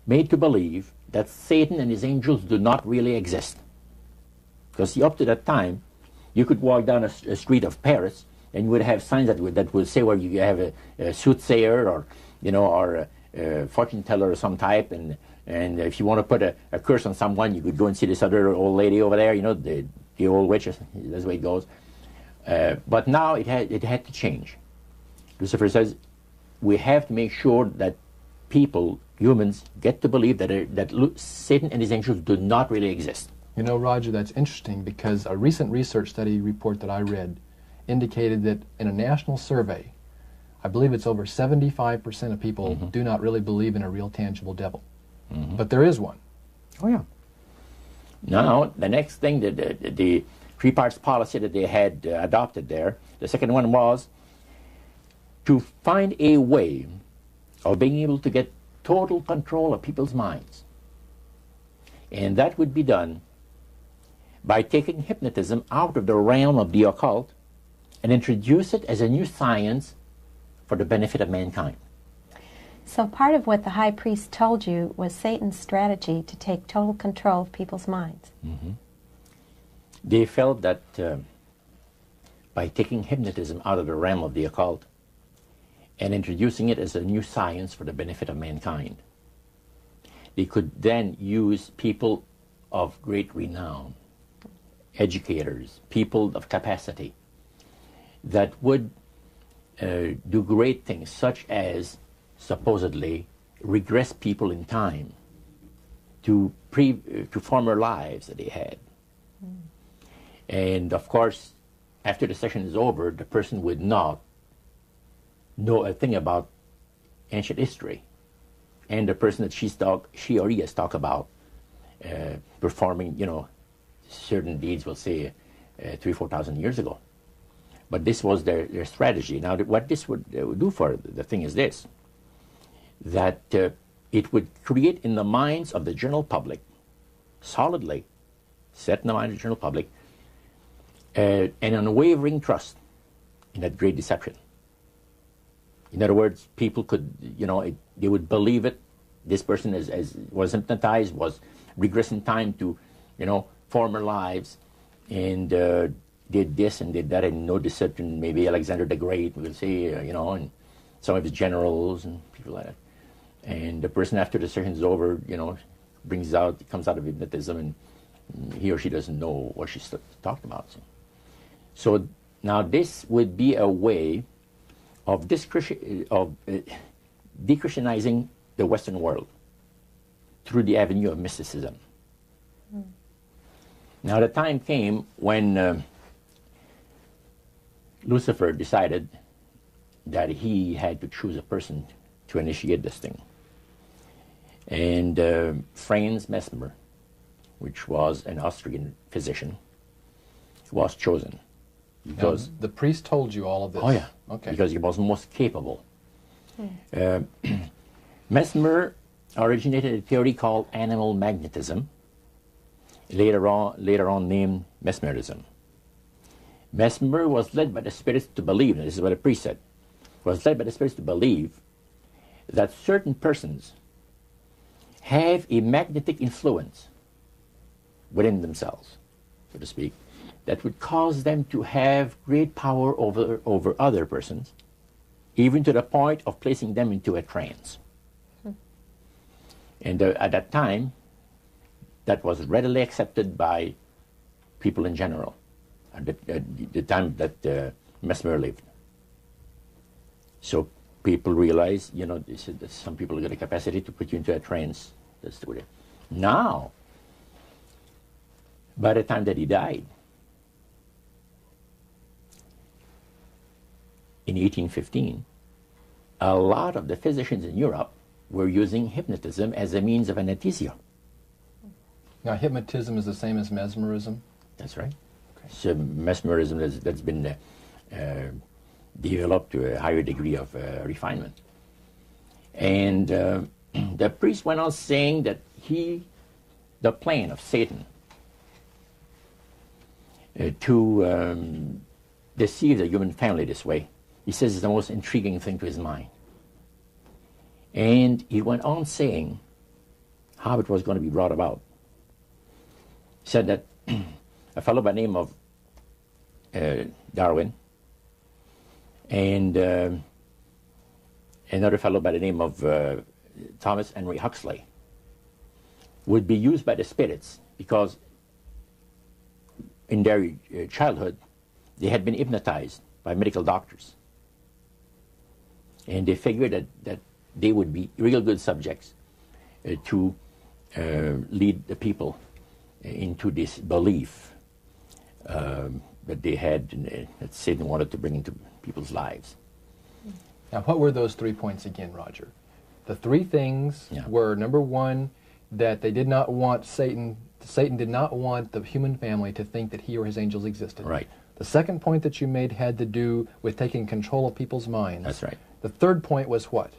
Speaker 1: made to believe that Satan and his angels do not really exist. Because see, up to that time, you could walk down a street of Paris and you would have signs that would say where you have a soothsayer or a fortune teller of some type, and if you want to put a curse on someone, you could go and see this other old lady over there, the old witch. That's the way it goes. But now it had to change. Lucifer says we have to make sure that people, humans, get to believe that Satan and his angels do not really exist.
Speaker 3: You know, Roger, that's interesting because a recent research study report that I read indicated that in a national survey, I believe it's over 75% of people do not really believe in a real tangible devil. Mm-hmm. But there is one.
Speaker 1: Oh, yeah. Now, the next thing, the 3 parts policy that they had adopted there, the second one was to find a way of being able to get total control of people's minds. And that would be done by taking hypnotism out of the realm of the occult and introduce it as a new science for the benefit of mankind.
Speaker 4: So part of what the high priest told you was Satan's strategy to take total control of people's minds.
Speaker 1: Mm-hmm. They felt that by taking hypnotism out of the realm of the occult and introducing it as a new science for the benefit of mankind, they could then use people of great renown, educators, people of capacity, that would do great things, such as supposedly regress people in time to former lives that they had. Mm. And of course, after the session is over, the person would not know a thing about ancient history, and the person that she or he has talked about performing, certain deeds, we'll say 3,000-4,000 years ago. But this was their strategy. Now, what this would do for the thing is this, that it would create in the minds of the general public, solidly set in the mind of the general public, an unwavering trust in that great deception. In other words, people could, they would believe it. This person was hypnotized, was regressed in time to, former lives, and did this and did that, and no deception. Maybe Alexander the Great, we'll say, and some of his generals and people like that. And the person, after the session is over, comes out of hypnotism, and he or she doesn't know what she's talked about. So now this would be a way of de-Christianizing the Western world through the avenue of mysticism. Mm. Now the time came when Lucifer decided that he had to choose a person to initiate this thing. And Franz Mesmer, which was an Austrian physician, was chosen. Because
Speaker 3: now, the priest told you all of this?
Speaker 1: Oh, yeah.
Speaker 3: Okay.
Speaker 1: Because he was most capable. Mesmer originated a theory called animal magnetism, later on named mesmerism. Mesmer was led by the spirits to believe, and this is what the priest said, was led by the spirits to believe that certain persons have a magnetic influence within themselves, so to speak, that would cause them to have great power over other persons, even to the point of placing them into a trance. And at that time, that was readily accepted by people in general, at the time that Mesmer lived. So people realized, they said that some people got a capacity to put you into a trance. That's the way. Now, by the time that he died, in 1815, a lot of the physicians in Europe were using hypnotism as a means of anesthesia.
Speaker 3: Now, hypnotism is the same as mesmerism?
Speaker 1: That's right. Okay. So mesmerism that's been developed to a higher degree of refinement. And the priest went on saying that the plan of Satan to deceive the human family this way, he says, is the most intriguing thing to his mind. And he went on saying how it was going to be brought about. He said that a fellow by the name of Darwin and another fellow by the name of Thomas Henry Huxley would be used by the spirits because in their childhood they had been hypnotized by medical doctors. And they figured that they would be real good subjects to lead the people into this belief that they had, that Satan wanted to bring into people's lives.
Speaker 3: Now, what were those 3 points again, Roger? The 3 things were, number 1, that they did not want Satan did not want the human family to think that he or his angels existed.
Speaker 1: Right.
Speaker 3: The second point that you made had to do with taking control of people's minds.
Speaker 1: That's right.
Speaker 3: The third point was what?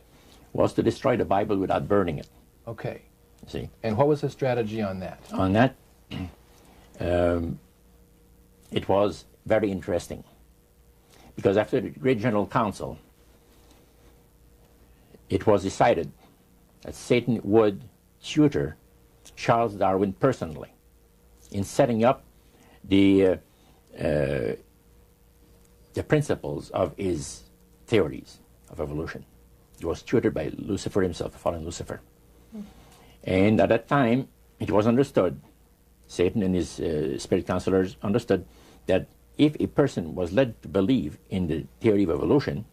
Speaker 1: Was to destroy the Bible without burning it.
Speaker 3: Okay.
Speaker 1: See?
Speaker 3: And what was his strategy on that?
Speaker 1: On that, it was very interesting. Because after the Great General Council, it was decided that Satan would tutor Charles Darwin personally in setting up the principles of his theories of evolution. He was tutored by Lucifer himself, the fallen Lucifer. And at that time, it was understood, Satan and his spirit counselors understood, that if a person was led to believe in the theory of evolution,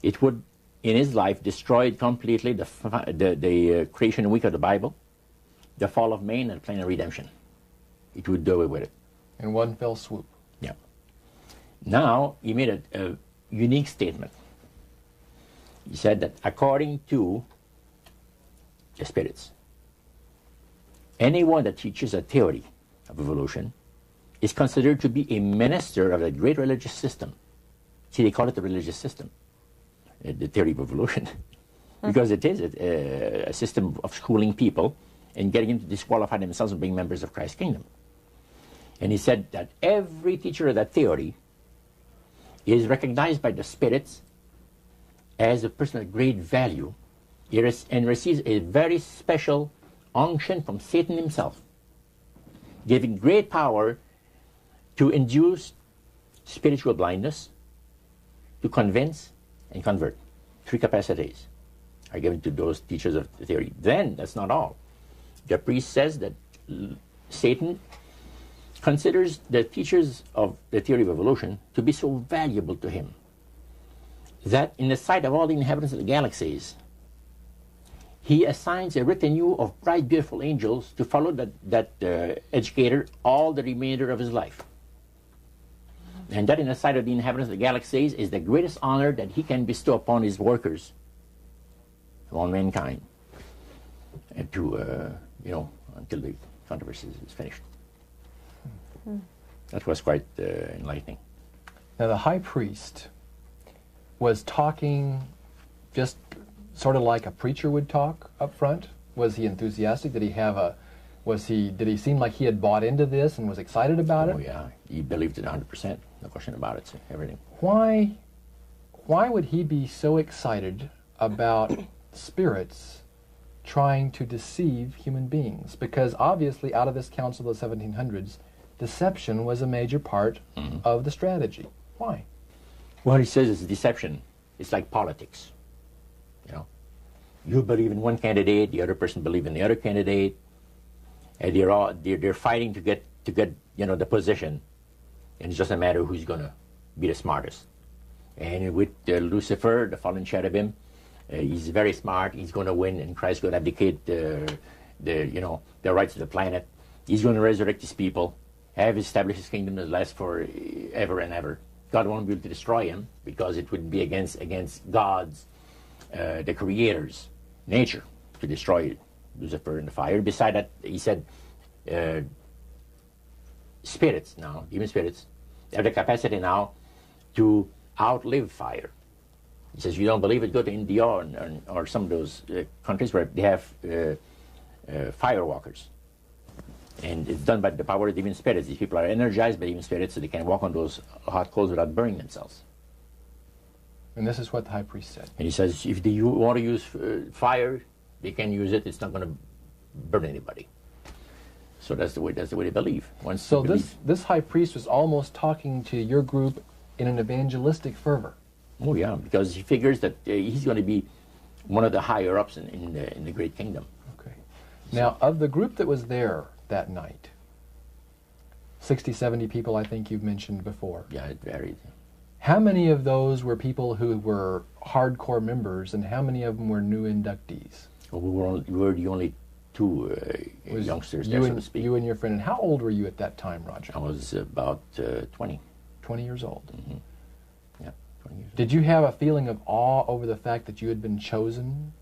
Speaker 1: it would, in his life, destroy completely the creation week of the Bible, the fall of man, and the plan of redemption. It would do away with it.
Speaker 3: In one fell swoop.
Speaker 1: Yeah. Now, he made a unique statement. He said that according to the spirits, anyone that teaches a theory of evolution is considered to be a minister of a great religious system. See, they call it the religious system, the theory of evolution, because it is a system of schooling people and getting them to disqualify themselves from being members of Christ's kingdom. And he said that every teacher of that theory is recognized by the spirits as a person of great value and receives a very special unction from Satan himself, giving great power to induce spiritual blindness, to convince and convert. 3 capacities are given to those teachers of the theory. Then, that's not all. The priest says that Satan considers the teachers of the theory of evolution to be so valuable to him that in the sight of all the inhabitants of the galaxies, he assigns a retinue of bright, beautiful angels to follow that educator all the remainder of his life. And that in the sight of the inhabitants of the galaxies is the greatest honor that he can bestow upon his workers, upon mankind, and to, until the controversy is finished. That was quite enlightening.
Speaker 3: Now, the high priest was talking just sort of like a preacher would talk up front. Was he enthusiastic? Did he seem like he had bought into this and was excited about it?
Speaker 1: Oh yeah, he believed it 100%. No question about it. So everything.
Speaker 3: Why would he be so excited about spirits trying to deceive human beings? Because obviously, out of this council of the 1700s, deception was a major part of the strategy. Why?
Speaker 1: Well, he says it's deception It's like politics. You know, you believe in one candidate, the other person believes in the other candidate, and they're fighting to get the position, and it's just a matter of who's going to be the smartest. And with Lucifer, the fallen cherubim, he's very smart. He's going to win, and Christ's going to abdicate the rights of the planet. He's going to resurrect his people, have established his kingdom that lasts for ever and ever. God won't be able to destroy him because it would be against God's, the Creator's nature to destroy Lucifer in the fire. Beside that, he said, spirits now, demon spirits, have the capacity now to outlive fire. He says, you don't believe it, go to India or some of those countries where they have firewalkers. And it's done by the power of demon spirits. These people are energized by demon spirits so they can walk on those hot coals without burning themselves.
Speaker 3: And this is what the high priest said.
Speaker 1: And he says, if they want to use fire, they can use it. It's not going to burn anybody. So that's the way they believe.
Speaker 3: So this high priest was almost talking to your group in an evangelistic fervor.
Speaker 1: Oh yeah, because he figures that he's going to be one of the higher ups in the great kingdom.
Speaker 3: Okay. Now, of the group that was there that night, 60, 70 people, I think you've mentioned before.
Speaker 1: Yeah, it varied.
Speaker 3: How many of those were people who were hardcore members, and how many of them were new inductees?
Speaker 1: Well, we were the only two youngsters there, so to speak.
Speaker 3: You and your friend. And how old were you at that time, Roger?
Speaker 1: I was about 20.
Speaker 3: 20 years old.
Speaker 1: Mm-hmm. Yeah, 20 years old.
Speaker 3: Did you have a feeling of awe over the fact that you had been chosen?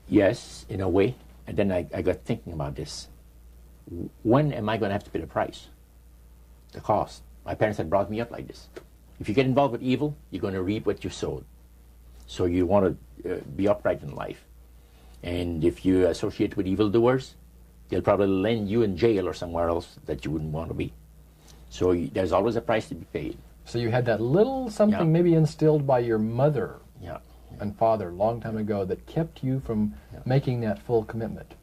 Speaker 1: Yes, in a way. And then I got thinking about this. When am I going to have to pay the price? The cost. My parents had brought me up like this. If you get involved with evil, you're going to reap what you sowed. So you want to be upright in life. And if you associate with evildoers, they'll probably land you in jail or somewhere else that you wouldn't want to be. So there's always a price to be paid.
Speaker 3: So you had that little something maybe instilled by your mother and father a long time ago that kept you from making that full commitment.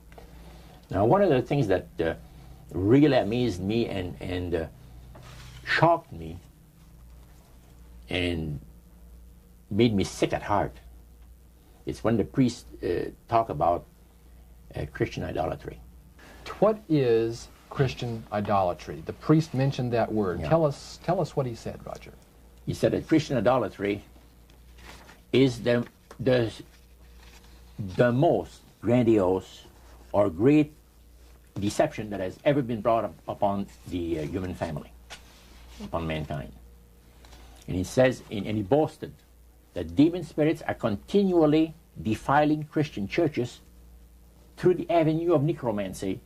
Speaker 1: Now, one of the things that really amazed me and shocked me and made me sick at heart is when the priests talk about Christian idolatry.
Speaker 3: What is Christian idolatry? The priest mentioned that word.
Speaker 1: Yeah.
Speaker 3: Tell us what he said, Roger.
Speaker 1: He said that Christian idolatry is the most grandiose or great deception that has ever been brought upon the human family, upon mankind. And he says, and he boasted that demon spirits are continually defiling Christian churches through the avenue of necromancy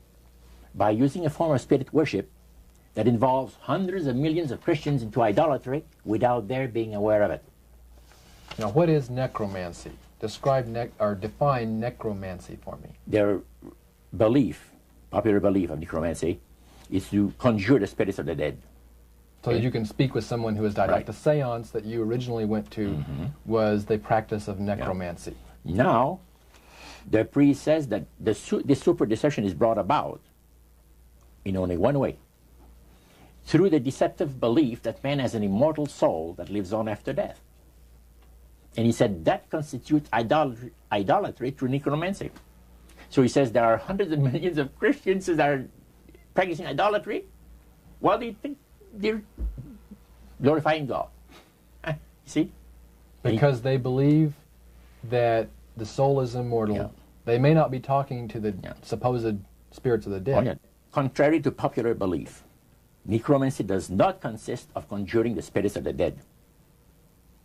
Speaker 1: by using a form of spirit worship that involves hundreds of millions of Christians into idolatry without their being aware of it.
Speaker 3: Now, what is necromancy? Define necromancy for me.
Speaker 1: Their belief, popular belief of necromancy, is to conjure the spirits of the dead.
Speaker 3: So that you can speak with someone who has died.
Speaker 1: Right.
Speaker 3: Like the seance that you originally went to was the practice of necromancy.
Speaker 1: Yeah. Now, the priest says that the super deception is brought about in only one way. Through the deceptive belief that man has an immortal soul that lives on after death. And he said that constitutes idolatry through necromancy. So he says there are hundreds of millions of Christians that are practicing idolatry while they think they're glorifying God. You see?
Speaker 3: Because they believe that the soul is immortal.
Speaker 1: Yeah.
Speaker 3: They may not be talking to the supposed spirits of the dead.
Speaker 1: Oh, yeah. Contrary to popular belief, necromancy does not consist of conjuring the spirits of the dead.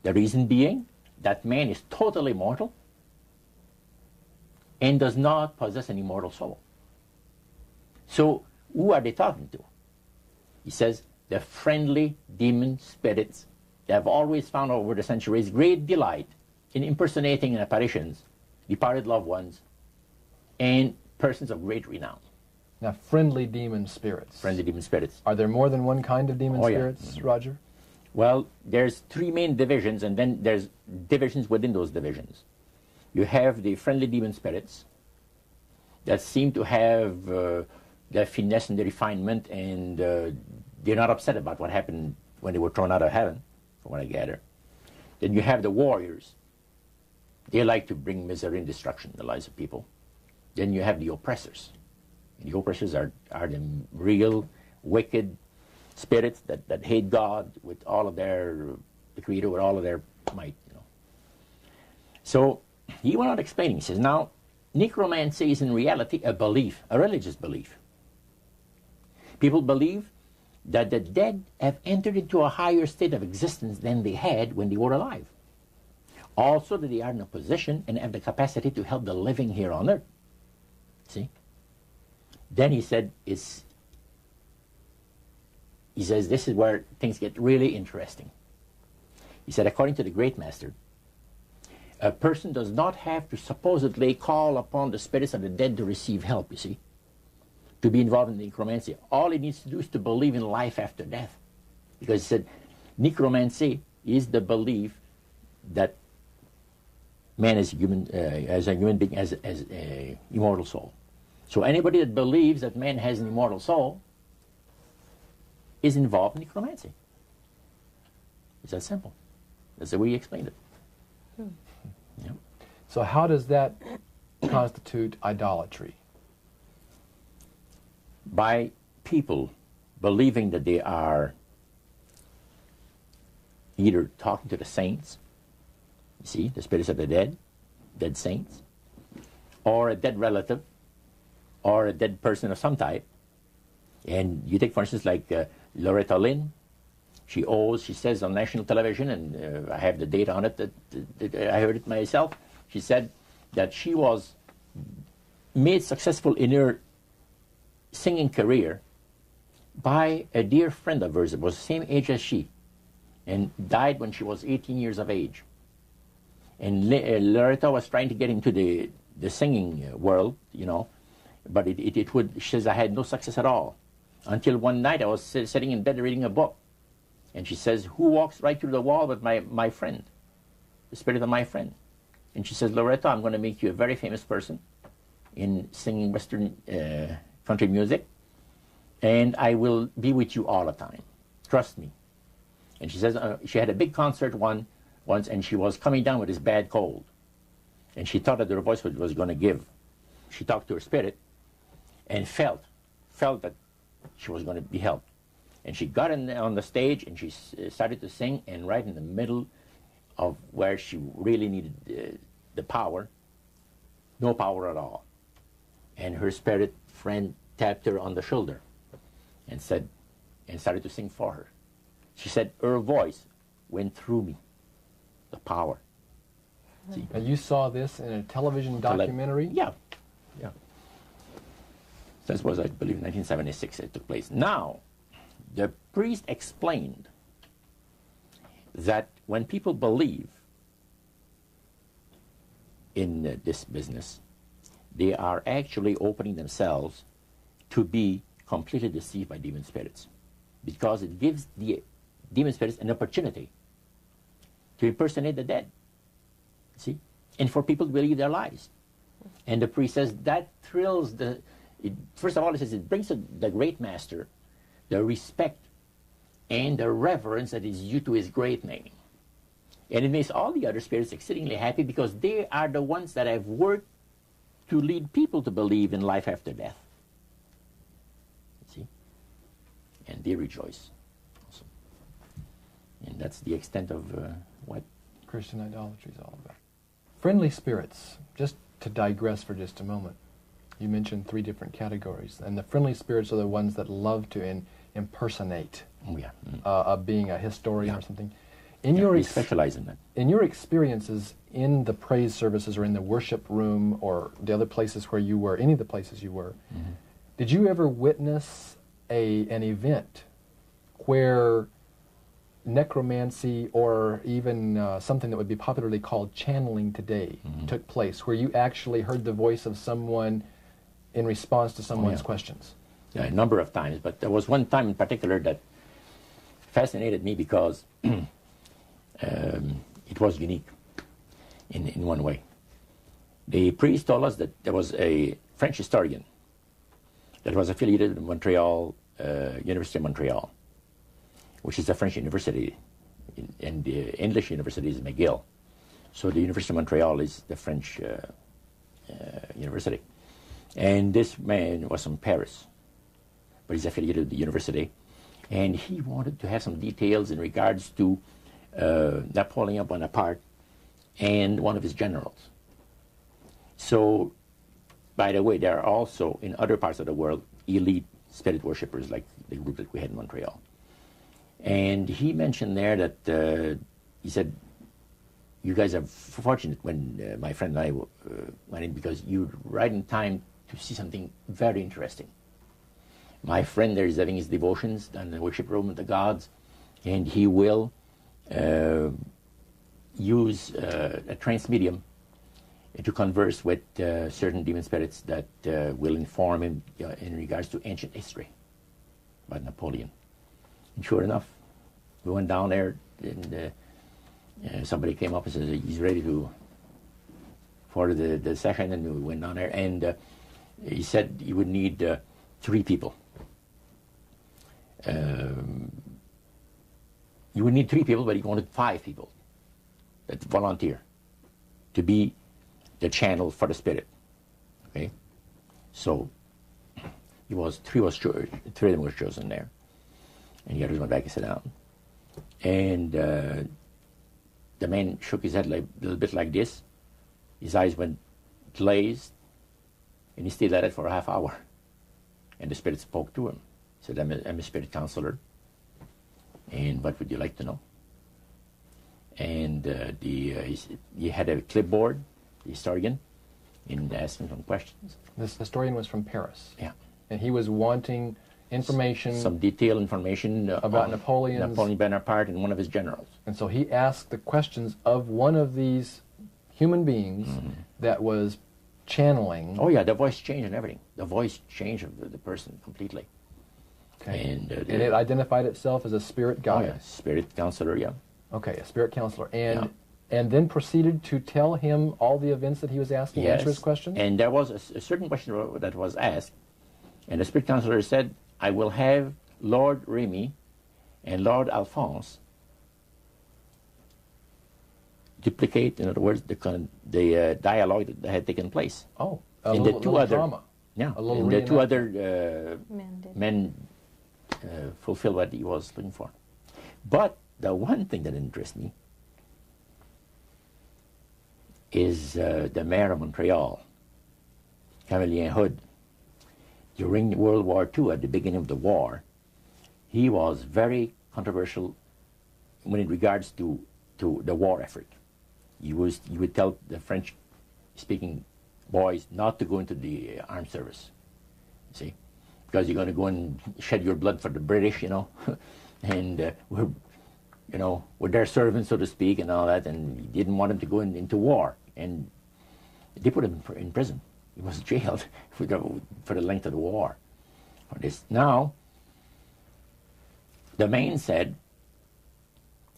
Speaker 1: The reason being that man is totally mortal and does not possess an immortal soul. So who are they talking to? He says the friendly demon spirits that have always found over the centuries great delight in impersonating in apparitions departed loved ones and persons of great renown.
Speaker 3: Now, friendly demon spirits.
Speaker 1: Friendly demon spirits.
Speaker 3: Are there more than one kind of demon
Speaker 1: Oh, yeah.
Speaker 3: spirits, Roger?
Speaker 1: Well, there's three main divisions, and then there's divisions within those divisions. You have the friendly demon spirits that seem to have the finesse and the refinement, and they're not upset about what happened when they were thrown out of heaven from what I gather. Then you have the warriors. They like to bring misery and destruction in the lives of people. Then you have the oppressors. And the oppressors are the real wicked spirits that hate God with all of their, the Creator with all of their might. So he went on explaining. He says, now, necromancy is in reality a belief, a religious belief. People believe that the dead have entered into a higher state of existence than they had when they were alive. Also that they are in a position and have the capacity to help the living here on earth. See? Then he said, he says this is where things get really interesting. He said, according to the great master, a person does not have to supposedly call upon the spirits of the dead to receive help, you see, to be involved in necromancy. All he needs to do is to believe in life after death. Because he said, necromancy is the belief that man is human, as a human being, has an immortal soul. So anybody that believes that man has an immortal soul is involved in necromancy. It's that simple. That's the way he explained it. Yeah.
Speaker 3: So how does that constitute idolatry?
Speaker 1: By people believing that they are either talking to the saints, you see, the spirits of the dead saints, or a dead relative, or a dead person of some type. And you take, for instance, like Loretta Lynn. She says on national television, and I have the data on it, that I heard it myself. She said that she was made successful in her singing career by a dear friend of hers that was the same age as she, and died when she was 18 years of age. And Loretta was trying to get into the singing world, you know, but she says, I had no success at all. Until one night I was sitting in bed reading a book. And she says, who walks right through the wall with my friend, the spirit of my friend? And she says, Loretta, I'm going to make you a very famous person in singing Western country music, and I will be with you all the time. Trust me. And she says, she had a big concert once, and she was coming down with this bad cold. And she thought that her voice was going to give. She talked to her spirit and felt that she was going to be helped. And she got on the stage and she started to sing, and right in the middle of where she really needed the power, no power at all. And her spirit friend tapped her on the shoulder and started to sing for her. She said her voice went through me, the power. See?
Speaker 3: And you saw this in a television documentary?
Speaker 1: Yeah. This was, I believe, 1976 it took place. Now, the priest explained that when people believe in this business, they are actually opening themselves to be completely deceived by demon spirits, because it gives the demon spirits an opportunity to impersonate the dead, see, and for people to believe their lies. And the priest says that thrills first of all, he says it brings the great master the respect and the reverence that is due to his great name. And it makes all the other spirits exceedingly happy, because they are the ones that have worked to lead people to believe in life after death. See? And they rejoice also. And that's the extent of what
Speaker 3: Christian idolatry is all about. Friendly spirits, just to digress for just a moment. You mentioned 3 different categories, and the friendly spirits are the ones that love to impersonate being a historian or something.
Speaker 1: We specialize in that.
Speaker 3: In your experiences in the praise services or in the worship room or the other places where you were, any of the places you were, did you ever witness an event where necromancy or even something that would be popularly called channeling today took place, where you actually heard the voice of someone in response to someone's questions?
Speaker 1: Yeah, a number of times, but there was one time in particular that fascinated me because it was unique in one way. The priest told us that there was a French historian that was affiliated with Montreal, University of Montreal, which is a French university and the English university is McGill. So the University of Montreal is the French university. And this man was from Paris, but he's affiliated with the university. And he wanted to have some details in regards to Napoleon Bonaparte and one of his generals. So, by the way, there are also, in other parts of the world, elite spirit worshippers like the group that we had in Montreal. And he mentioned there that, he said, you guys are fortunate when my friend and I went in, because you're right in time to see something very interesting. My friend there is having his devotions in the worship room of the gods, and he will use a trance medium to converse with certain demon spirits that will inform him in regards to ancient history about Napoleon. And sure enough, we went down there, and somebody came up and said he's ready for the session, and we went down there, and he said he would need 3 people. You would need 3 people, but he wanted 5 people that volunteer to be the channel for the spirit. Okay, so three of them was chosen there, and the others went back and sat down. And the man shook his head a little bit like this. His eyes went glazed, and he stayed at it for a half hour. And the spirit spoke to him. He said, I'm a spirit counselor, and what would you like to know? And he had a clipboard, the historian, and asked him some questions.
Speaker 3: This historian was from Paris.
Speaker 1: Yeah.
Speaker 3: And he was wanting information...
Speaker 1: Some detailed information
Speaker 3: about Napoleon
Speaker 1: Bonaparte and one of his generals.
Speaker 3: And so he asked the questions of one of these human beings that was channeling...
Speaker 1: Oh yeah, the voice changed and everything. The voice changed of the person completely.
Speaker 3: Okay.
Speaker 1: And
Speaker 3: it identified itself as a spirit guide.
Speaker 1: Oh yeah, spirit counselor, yeah.
Speaker 3: Okay, a spirit counselor. And then proceeded to tell him all the events that he was asking,
Speaker 1: yes.
Speaker 3: answer his questions?
Speaker 1: And there was a certain question that was asked, and the spirit counselor said, I will have Lord Remy and Lord Alphonse duplicate, in other words, the dialogue that had taken place.
Speaker 3: Oh,
Speaker 1: and
Speaker 3: the two other drama.
Speaker 1: Yeah,
Speaker 3: a little
Speaker 1: and the 2 other men fulfilled what he was looking for. But the one thing that interests me is the mayor of Montreal, Camillien Hood. During World War II, at the beginning of the war, he was very controversial when in regards to the war effort. He would tell the French-speaking boys not to go into the armed service, see, because you're going to go and shed your blood for the British, and we're their servants, so to speak, and all that, and he didn't want them to go into war, and they put him in prison. He was jailed for the length of the war for this. Now, the man said,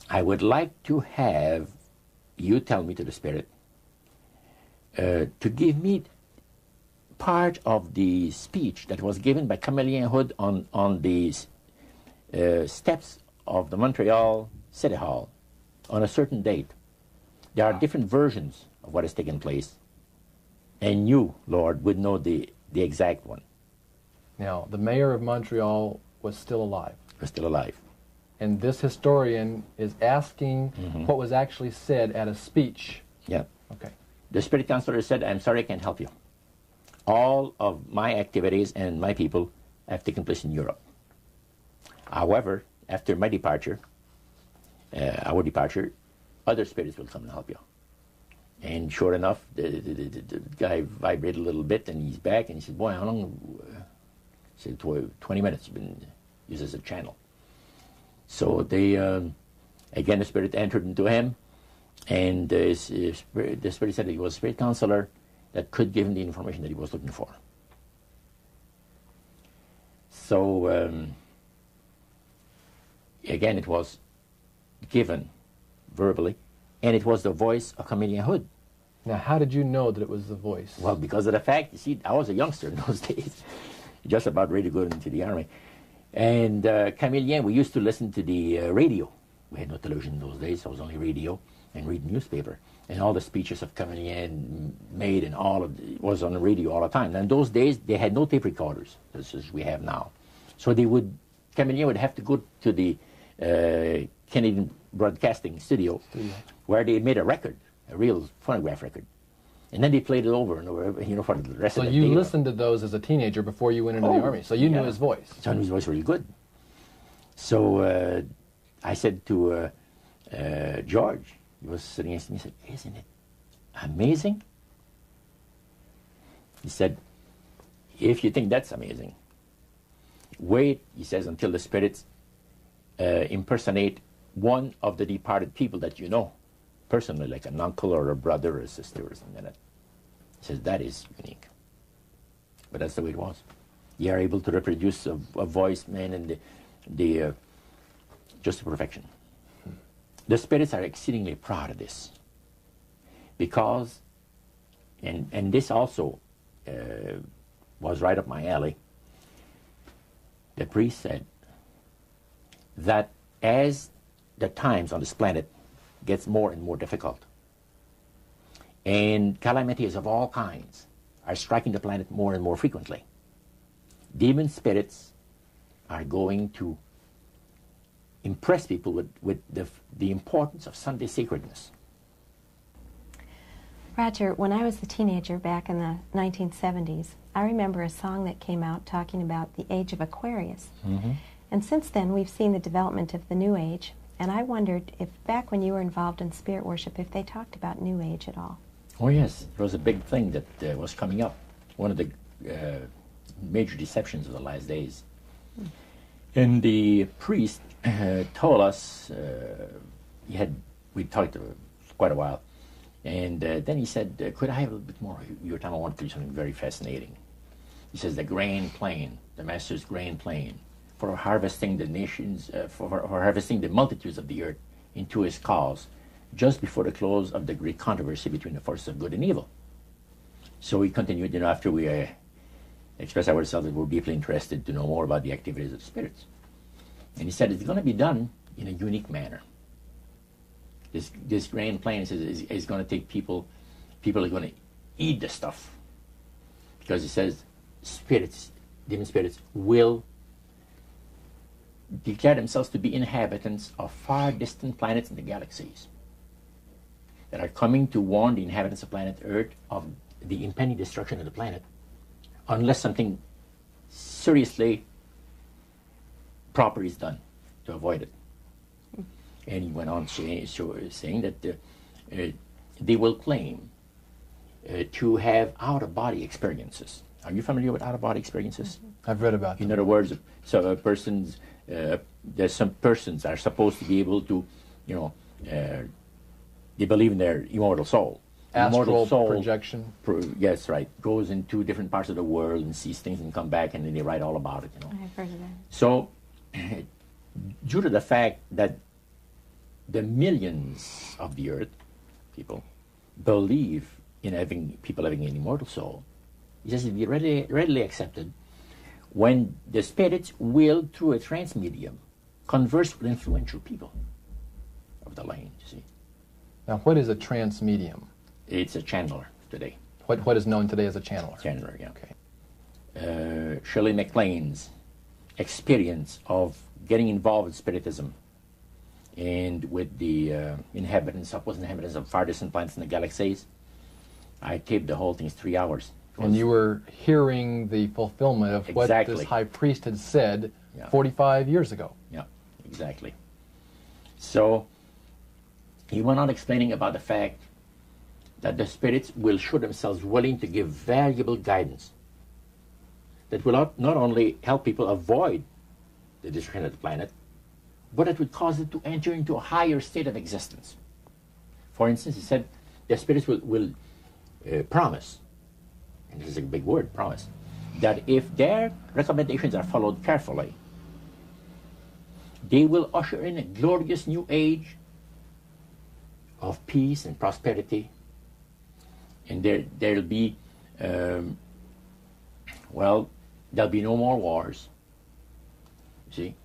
Speaker 1: I would like to have you tell me, to the spirit, to give me part of the speech that was given by Camillien Hood on the steps of the Montreal City Hall on a certain date. There are different versions of what has taken place, and you, Lord, would know the exact one.
Speaker 3: Now, the mayor of Montreal was still alive.
Speaker 1: Was still alive.
Speaker 3: And this historian is asking what was actually said at a speech.
Speaker 1: Yeah.
Speaker 3: Okay.
Speaker 1: The spirit counselor said, I'm sorry, I can't help you. All of my activities and my people have taken place in Europe. However, after my departure, our departure, other spirits will come and help you. And sure enough, the guy vibrated a little bit, and he's back, and he said, boy, how long? He said, 20 minutes, you've been used as a channel. So they, again, the spirit entered into him, and the spirit said that he was a spirit counselor that could give him the information that he was looking for. So, again, it was given verbally, and it was the voice of Camillien Hood.
Speaker 3: Now, how did you know that it was the voice?
Speaker 1: Well, because of the fact, you see, I was a youngster in those days, just about ready to go into the army. And Camillien, we used to listen to the radio We had no television in those days, so it was only radio and reading newspaper. And all the speeches of coming in, made, and all of it was on the radio all the time. And in those days, they had no tape recorders, as we have now. So they would, Coming would have to go to the Canadian Broadcasting Studio, where they made a record, a real phonograph record. And then they played it over and over, for the rest of the day.
Speaker 3: So you listened to those as a teenager before you went into the Army, so you knew his voice.
Speaker 1: So I knew his voice really good. So I said to George, he was sitting next to me, he said, "Isn't it amazing?" He said, "If you think that's amazing, wait," he says, "until the spirits impersonate one of the departed people that you know, personally, like an uncle or a brother or a sister or something like that." He says, "That is unique." But that's the way it was. You are able to reproduce a voice, man, and the just to perfection. The spirits are exceedingly proud of this, because, and this also was right up my alley. The priest said that as the times on this planet gets more and more difficult, and calamities of all kinds are striking the planet more and more frequently, demon spirits are going to impress people with the importance of Sunday sacredness.
Speaker 4: Roger, when I was a teenager back in the 1970s, I remember a song that came out talking about the age of Aquarius.
Speaker 1: Mm-hmm.
Speaker 4: And since then, we've seen the development of the New Age, and I wondered if back when you were involved in spirit worship, if they talked about New Age at all.
Speaker 1: Oh yes, it was a big thing that was coming up. One of the major deceptions of the last days. And the priest told us, we talked for quite a while, and then he said, "Could I have a little bit more of your time? I want to tell you something very fascinating." He says, "The grand plan, the Master's grand plan for harvesting the nations, for harvesting the multitudes of the earth into his cause, just before the close of the great controversy between the forces of good and evil." So he continued, after we expressed ourselves that we're deeply interested to know more about the activities of spirits. And he said it's going to be done in a unique manner. This grand plan is going to take people are going to eat the stuff. Because he says spirits, demon spirits, will declare themselves to be inhabitants of far distant planets in the galaxies that are coming to warn the inhabitants of planet Earth of the impending destruction of the planet, unless something seriously proper is done to avoid it. And he went on saying that they will claim to have out-of-body experiences. Are you familiar with out-of-body experiences?
Speaker 3: I've read about them.
Speaker 1: In other words, so there's some persons are supposed to be able to, they believe in their immortal soul.
Speaker 3: Astral soul projection.
Speaker 1: Yes, right. Goes into different parts of the world and sees things and come back, and then they write all about it.
Speaker 4: I've heard of that.
Speaker 1: So, due to the fact that the millions of the earth, people, believe in people having an immortal soul, he says it be readily accepted when the spirits will, through a trance medium, converse with influential people of the land, you see.
Speaker 3: Now, what is a trance medium?
Speaker 1: It's a channeler today.
Speaker 3: What is known today as a channeler?
Speaker 1: Channeler, yeah.
Speaker 3: Okay.
Speaker 1: Shirley MacLaine's experience of getting involved with spiritism and with the inhabitants of far distant planets in the galaxies, I taped the whole thing in 3 hours.
Speaker 3: And you were hearing the fulfillment of what this high priest had said 45 years ago.
Speaker 1: Yeah, exactly. So he went on explaining about the fact that the spirits will show themselves willing to give valuable guidance that will not only help people avoid the destruction of the planet, but it would cause it to enter into a higher state of existence. For instance, he said the spirits will promise, and this is a big word, promise, that if their recommendations are followed carefully, they will usher in a glorious new age of peace and prosperity, and there'll be there'll be no more wars. You see,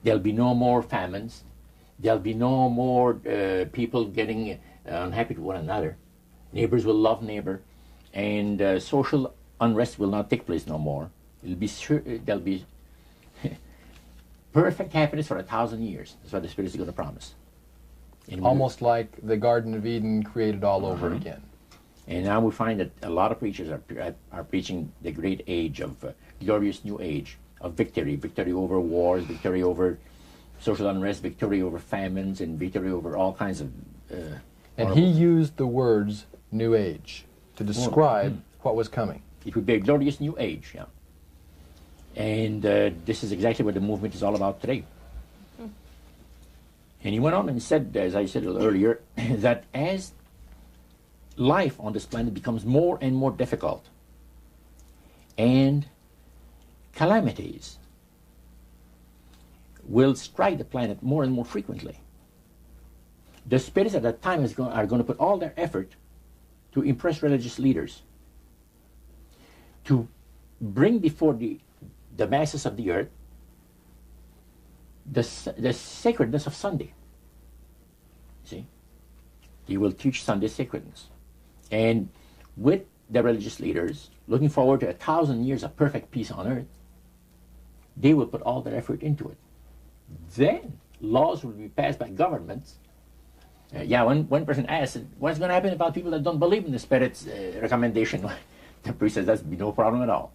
Speaker 1: There'll be no more famines. There'll be no more people getting unhappy to one another. Neighbors will love neighbor, and social unrest will not take place no more. It'll be there'll be perfect happiness for 1,000 years. That's what the Spirit is going to promise. And
Speaker 3: Almost like the Garden of Eden created all over again.
Speaker 1: And now we find that a lot of preachers are preaching the great age of glorious new age of victory, victory over wars, victory over social unrest, victory over famines, and victory over all kinds of.
Speaker 3: And he used the words "new age" to describe what was coming.
Speaker 1: It would be a glorious new age, yeah. And this is exactly what the movement is all about today. And he went on and said, as I said earlier, that as life on this planet becomes more and more difficult, and calamities will strike the planet more and more frequently, the spirits at that time are going to put all their effort to impress religious leaders, to bring before the masses of the earth the sacredness of Sunday. See? They will teach Sunday sacredness. And with the religious leaders, looking forward to 1,000 years of perfect peace on earth, they will put all their effort into it. Then laws will be passed by governments. One person asked, what's going to happen about people that don't believe in the Spirit's recommendation? The priest says, that's be no problem at all.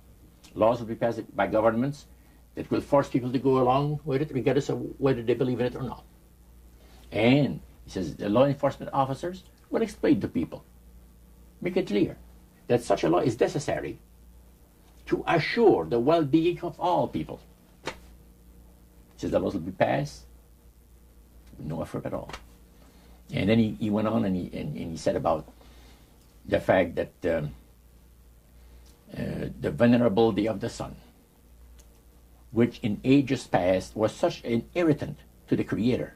Speaker 1: Laws will be passed by governments that will force people to go along with it, regardless of whether they believe in it or not. And he says the law enforcement officers will explain to people, make it clear that such a law is necessary to assure the well-being of all people. He says the laws will be passed with no effort at all. And then he went on and he said about the fact that the venerability of the sun, which in ages past was such an irritant to the Creator.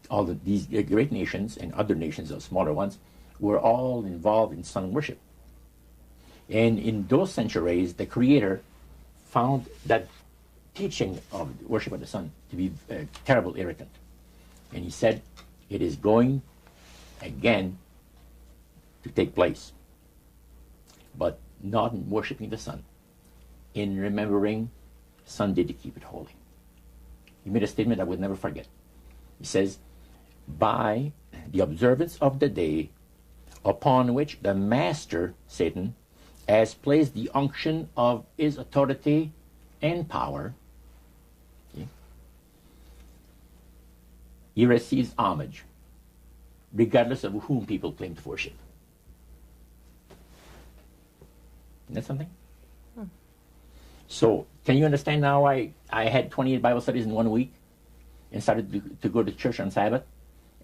Speaker 1: All these great nations and other nations, the smaller ones, were all involved in sun worship. And in those centuries, the Creator found that teaching of worship of the sun to be a terrible irritant. And he said, it is going again to take place, but not in worshiping the sun, in remembering Sunday to keep it holy. He made a statement I would never forget. He says, by the observance of the day upon which the master, Satan, has placed the unction of his authority and power, he receives homage, regardless of whom people claim to worship. Isn't that something? So, can you understand now why I had 28 Bible studies in 1 week and started to go to church on Sabbath?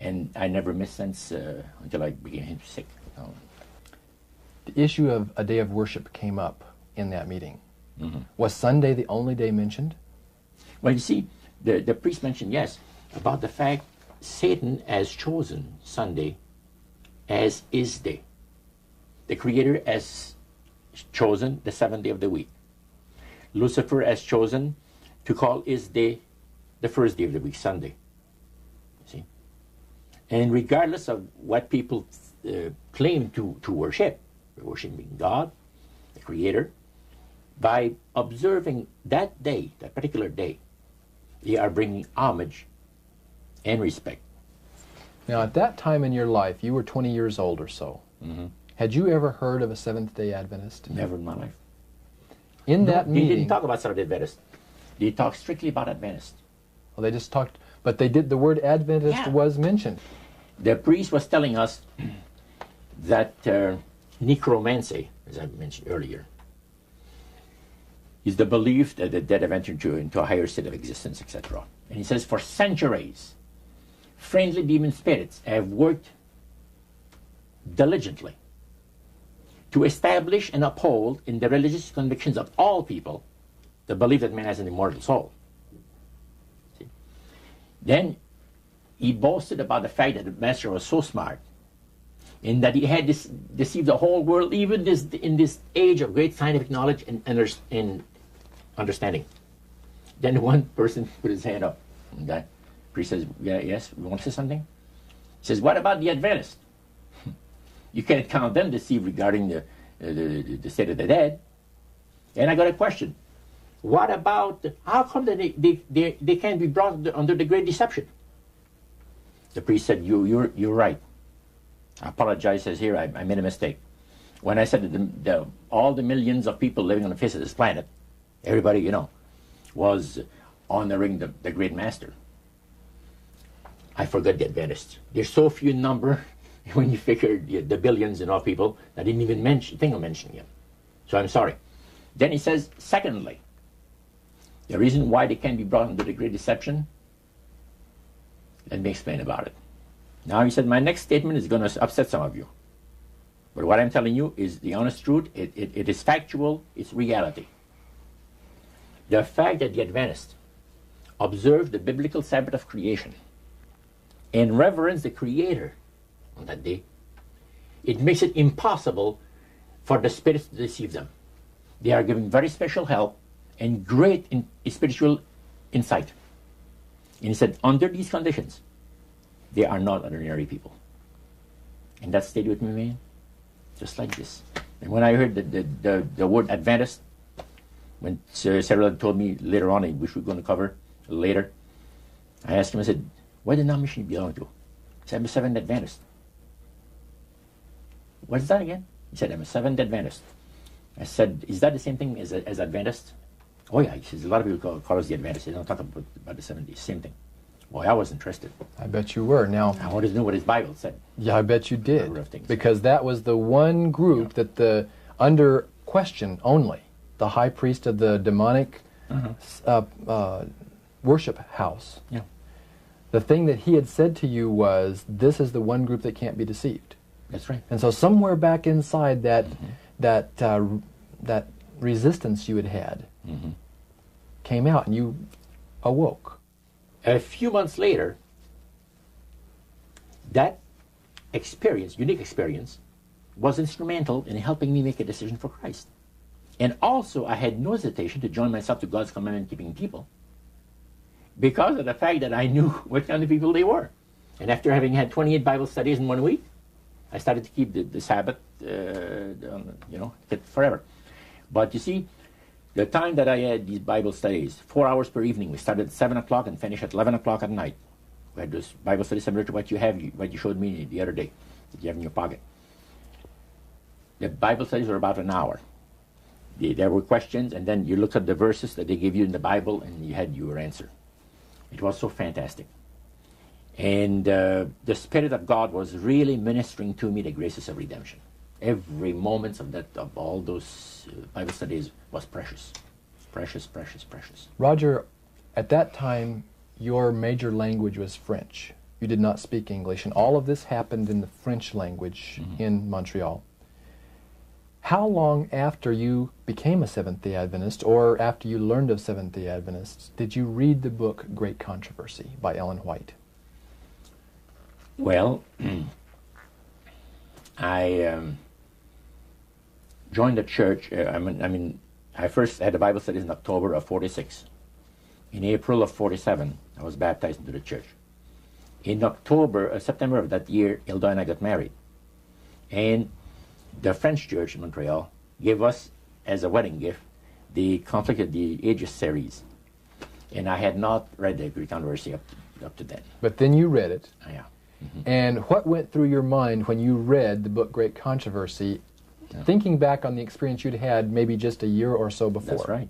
Speaker 1: And I never missed since until I became sick.
Speaker 3: The issue of a day of worship came up in that meeting. Was Sunday the only day mentioned?
Speaker 1: Well, you see, the priest mentioned, yes, about the fact Satan has chosen Sunday as his day. The Creator has chosen the seventh day of the week. Lucifer has chosen to call his day the first day of the week, Sunday. See? And regardless of what people claim to worship, worshiping God, the Creator, by observing that day, that particular day, they are bringing homage and respect.
Speaker 3: Now, at that time in your life, you were 20 years old or so. Had you ever heard of a Seventh-day Adventist?
Speaker 1: Never in my life.
Speaker 3: In that meeting...
Speaker 1: They didn't talk about Seventh-day Adventist. They talked strictly about Adventist.
Speaker 3: Well, they just talked... But they did... The word Adventist was mentioned.
Speaker 1: The priest was telling us that necromancy, as I mentioned earlier, is the belief that the dead have entered into a higher state of existence, etc. And he says, for centuries, friendly demon spirits have worked diligently to establish and uphold in the religious convictions of all people the belief that man has an immortal soul. See? Then he boasted about the fact that the master was so smart in that he had deceived the whole world, even in this age of great scientific knowledge and understanding. Then one person put his hand up. Okay? Priest says, yeah, yes, you want to say something? He says, what about the Adventists? You can't count them deceived regarding the state of the dead. And I got a question. What about, how come that they can't be brought under the great deception? The priest said, you're right. I apologize, says here, I made a mistake. When I said that all the millions of people living on the face of this planet, everybody, you know, was honoring the great master. I forgot the Adventists. There's so few in number when you figure the billions and all people, I didn't even think of mentioning him. So I'm sorry. Then he says, secondly, the reason why they can't be brought under the great deception, let me explain about it. Now he said, my next statement is going to upset some of you. But what I'm telling you is the honest truth. It is factual. It's reality. The fact that the Adventists observe the biblical Sabbath of creation and reverence the Creator on that day, it makes it impossible for the spirits to deceive them. They are given very special help and great spiritual insight. And he said, under these conditions, they are not ordinary people. And that stayed with me, man. Just like this. And when I heard the word Adventist, when Sarah told me later on, which we're going to cover later, I asked him, I said, what denomination do you belong to? He said, I'm a Seventh Adventist. What's that again? He said, I'm a Seventh Adventist. I said, is that the same thing as Adventist? Oh yeah, he says, a lot of people call us the Adventists. They don't talk about the 70s. Same thing. Boy, I was interested.
Speaker 3: I bet you were. Now,
Speaker 1: I wanted to know what his Bible said.
Speaker 3: Yeah, I bet you did. Because that was the one group that under question only, the high priest of the demonic worship house.
Speaker 1: Yeah.
Speaker 3: The thing that he had said to you was, this is the one group that can't be deceived.
Speaker 1: That's right.
Speaker 3: And so somewhere back inside that that resistance you had came out, and you awoke.
Speaker 1: A few months later, that experience, unique experience, was instrumental in helping me make a decision for Christ. And also, I had no hesitation to join myself to God's commandment-keeping people because of the fact that I knew what kind of people they were. And after having had 28 Bible studies in 1 week, I started to keep the Sabbath, forever. But you see, the time that I had these Bible studies, 4 hours per evening, we started at 7 o'clock and finished at 11 o'clock at night. We had this Bible study similar to what you showed me the other day, that you have in your pocket. The Bible studies were about an hour. There were questions, and then you looked at the verses that they gave you in the Bible, and you had your answer. It was so fantastic. And the Spirit of God was really ministering to me the graces of redemption. Every moment of all those Bible studies was precious. Precious, precious, precious.
Speaker 3: Roger, at that time, your major language was French. You did not speak English, and all of this happened in the French language in Montreal. How long after you became a Seventh-day Adventist, or after you learned of Seventh-day Adventists, did you read the book Great Controversy by Ellen White?
Speaker 1: Well, I joined the church. I first had the Bible studies in October of 46. In April of 47, I was baptized into the church. In September of that year, Hilda and I got married. And the French church in Montreal gave us, as a wedding gift, the Conflict of the Ages series. And I had not read the Greek Controversy up to then.
Speaker 3: But then you read it.
Speaker 1: Yeah.
Speaker 3: And what went through your mind when you read the book Great Controversy, thinking back on the experience you'd had maybe just a year or so before?
Speaker 1: That's right.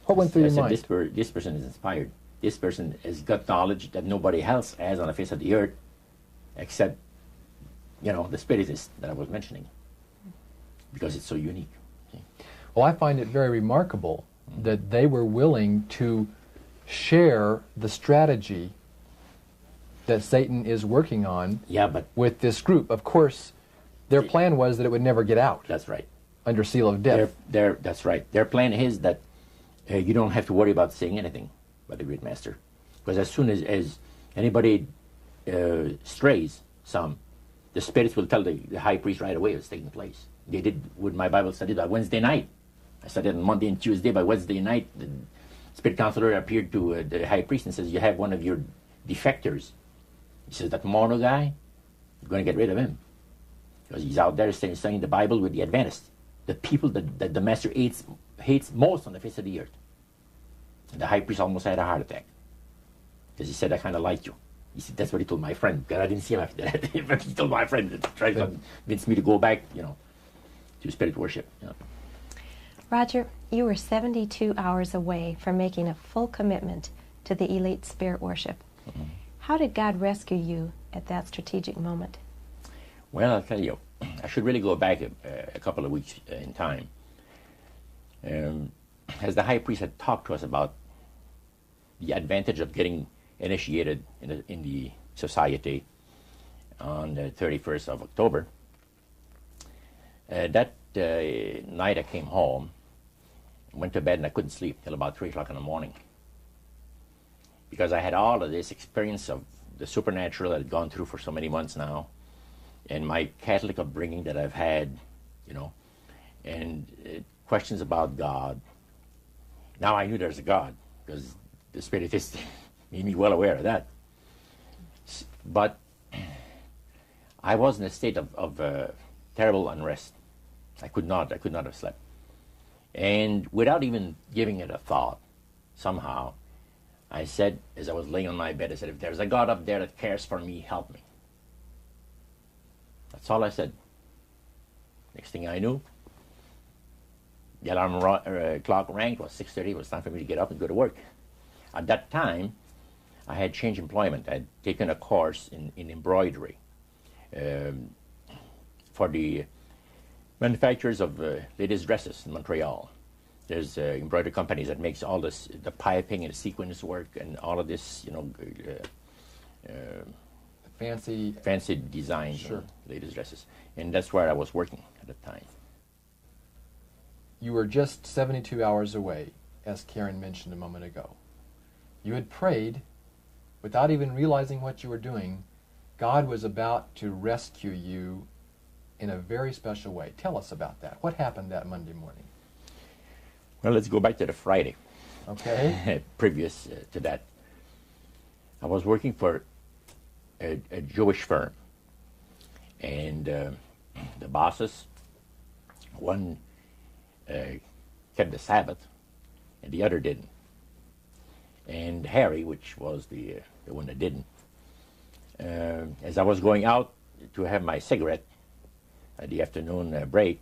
Speaker 3: What went through your mind?
Speaker 1: This person is inspired. This person has got knowledge that nobody else has on the face of the earth, except, the spiritists that I was mentioning, because it's so unique. Okay.
Speaker 3: Well, I find it very remarkable that they were willing to share the strategy that Satan is working on with this group. Of course, their plan was that it would never get out.
Speaker 1: That's right.
Speaker 3: Under seal of death.
Speaker 1: That's right. Their plan is that you don't have to worry about saying anything about the great master. Because as soon as anybody strays some, the spirits will tell the high priest right away what's taking place. They did with my Bible study by Wednesday night. I studied on Monday and Tuesday. By Wednesday night, spirit counselor appeared to the high priest and says, you have one of your defectors. He says, that Morno guy, you're going to get rid of him. Because he's out there studying the Bible with the Adventists, the people that the master hates most on the face of the earth. And the high priest almost had a heart attack. Because he said, I kind of like you. He said, that's what he told my friend. Because I didn't see him after that. But he told my friend to try to convince me to go back, to spirit worship.
Speaker 4: Roger, you were 72 hours away from making a full commitment to the elite spirit worship. Mm-hmm. How did God rescue you at that strategic moment?
Speaker 1: Well, I'll tell you, I should really go back a couple of weeks in time. As the high priest had talked to us about the advantage of getting initiated in the society on the 31st of October, that night I came home, went to bed, and I couldn't sleep till about 3 o'clock in the morning. Because I had all of this experience of the supernatural that I'd gone through for so many months now, and my Catholic upbringing that I've had, and questions about God. Now I knew there's a God, because the Spiritist made me well aware of that. But I was in a state of terrible unrest. I could not have slept. And without even giving it a thought, somehow, I said, as I was laying on my bed, I said, if there's a God up there that cares for me, help me. That's all I said. Next thing I knew, the alarm clock rang. It was 6:30. It was time for me to get up and go to work. At that time, I had changed employment. I had taken a course in embroidery for the manufacturers of ladies' dresses in Montreal. There's embroidery companies that makes all this, the piping and sequins work and all of this, fancy designs, sure. Ladies' dresses. And that's where I was working at the time.
Speaker 3: You were just 72 hours away, as Karen mentioned a moment ago. You had prayed, without even realizing what you were doing. God was about to rescue you in a very special way. Tell us about that. What happened that Monday morning?
Speaker 1: Well, let's go back to the Friday.
Speaker 3: Okay.
Speaker 1: Previous to that. I was working for a Jewish firm. And the bosses, one kept the Sabbath, and the other didn't. And Harry, which was the one that didn't, as I was going out to have my cigarette at the afternoon break,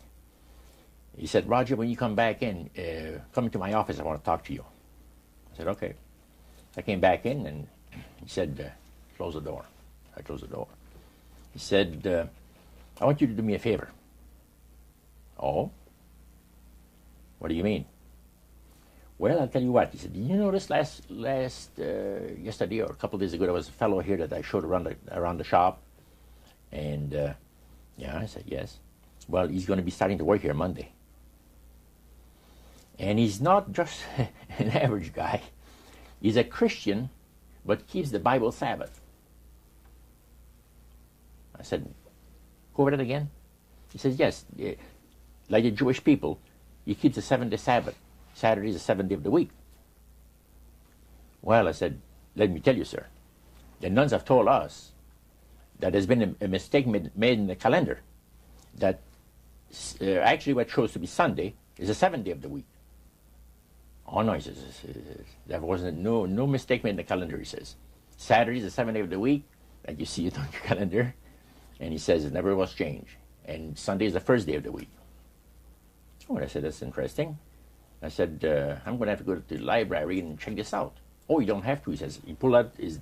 Speaker 1: he said, Roger, when you come back in, come into my office, I want to talk to you. I said, okay. I came back in, and he said, close the door. I closed the door. He said, I want you to do me a favor. Oh? What do you mean? Well, I'll tell you what. He said, you notice yesterday or a couple of days ago, there was a fellow here that I showed around the shop. And, yeah, I said, yes. Well, he's going to be starting to work here Monday. And he's not just an average guy. He's a Christian, but keeps the Bible Sabbath. I said, go over that again? He says, yes. Like the Jewish people, he keeps the 7-day Sabbath. Saturday is the 7th day of the week. Well, I said, let me tell you, sir. The nuns have told us that there's been a mistake made in the calendar. That actually what shows to be Sunday is the 7th day of the week. Oh, no, he says, there wasn't no mistake made in the calendar, he says. Saturday is the 7th day of the week, and you see it on your calendar. And he says it never was changed. And Sunday is the first day of the week. Oh, I said, that's interesting. I said, I'm going to have to go to the library and check this out. Oh, you don't have to, he says. He pulled out his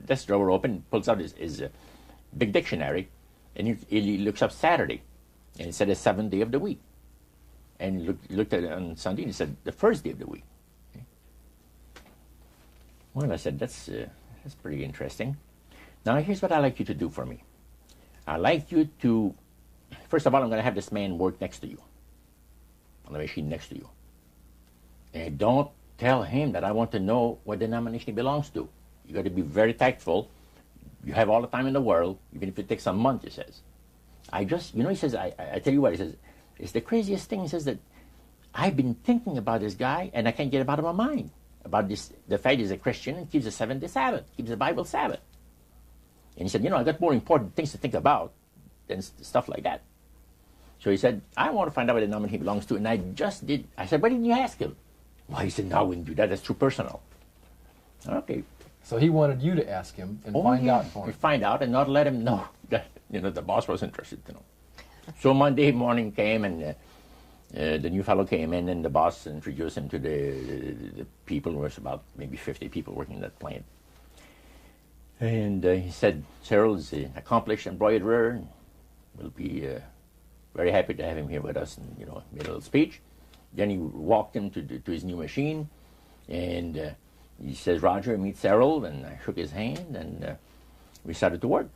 Speaker 1: desk drawer open, pulls out his big dictionary, and he looks up Saturday. And it said the 7th day of the week. And he looked at it on Sunday, and he said, the first day of the week. Okay. Well, I said, that's pretty interesting. Now, here's what I'd like you to do for me. I'd like you to, first of all, I'm going to have this man work next to you, on the machine next to you. And don't tell him that I want to know what denomination he belongs to. You got to be very tactful. You have all the time in the world, even if it takes a month, he says. He says, I tell you what, he says, it's the craziest thing. He says that I've been thinking about this guy, and I can't get him out of my mind. about this, the fact he's a Christian and keeps the seventh-day Sabbath, keeps the Bible Sabbath. And he said, I got more important things to think about than stuff like that. So he said, I want to find out what denomination he belongs to, and I just did. I said, why didn't you ask him? Well, he said, no, I wouldn't do that. That's too personal. Okay.
Speaker 3: So he wanted you to ask him and find out for him.
Speaker 1: Find out and not let him know that the boss was interested. So Monday morning came, and the new fellow came in, and the boss introduced him to the people. There was about maybe 50 people working in that plant. And he said, Cyril is an accomplished embroiderer, and we'll be very happy to have him here with us, and made a little speech. Then he walked him to his new machine, and he says, Roger, meet Cyril, and I shook his hand, and we started to work.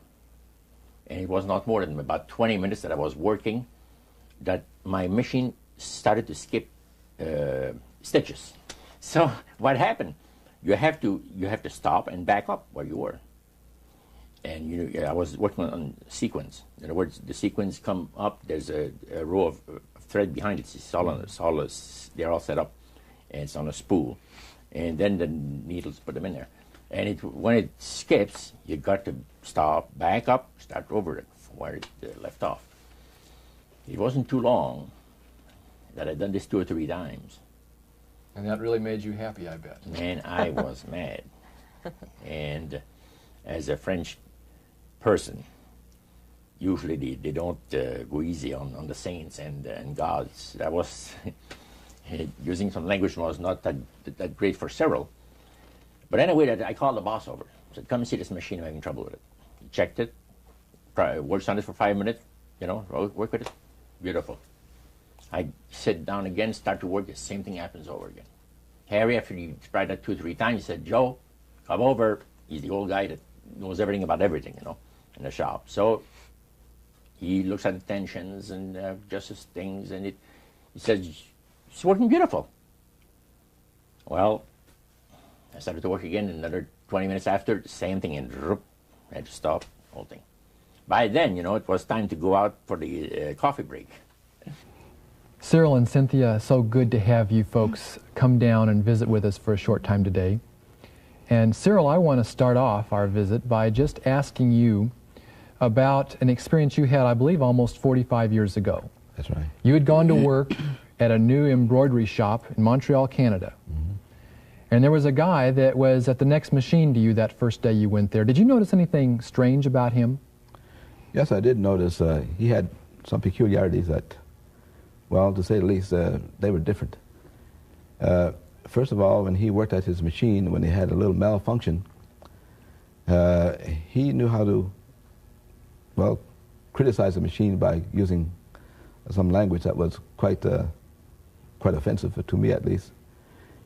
Speaker 1: And it was not more than about 20 minutes that I was working that my machine started to skip stitches. So what happened? You have to stop and back up where you were. And I was working on sequence. In other words, the sequence come up. There's a row of thread behind it. They're all set up, and it's on a spool. And then the needles put them in there. And when it skips, you got to stop, back up, start over it from where it left off. It wasn't too long that I'd done this 2 or 3 times.
Speaker 3: And that really made you happy, I bet.
Speaker 1: Man, I was mad. And as a French person, usually they don't go easy on the saints and gods. That was using some language was not that great for Cyril. But anyway, I called the boss over. I said, come and see this machine. I'm having trouble with it. He checked it, worked on it for 5 minutes, work with it. Beautiful. I sit down again, start to work, the same thing happens over again. Harry, after he tried that 2 or 3 times, he said, Joe, come over. He's the old guy that knows everything about everything, in the shop. So he looks at the tensions and adjusts things, and he says, it's working beautiful. Well, I started to work again, another 20 minutes after, the same thing, and I had to stop the whole thing. By then, it was time to go out for the coffee break.
Speaker 3: Cyril and Cynthia, so good to have you folks come down and visit with us for a short time today. And Cyril, I want to start off our visit by just asking you about an experience you had, I believe, almost 45 years ago.
Speaker 5: That's right.
Speaker 3: You had gone to work at a new embroidery shop in Montreal, Canada. Mm-hmm. And there was a guy that was at the next machine to you that first day you went there. Did you notice anything strange about him?
Speaker 5: Yes, I did notice he had some peculiarities that, well, to say the least, they were different. First of all, when he worked at his machine, when he had a little malfunction, he knew how to, well, criticize the machine by using some language that was quite offensive, to me at least.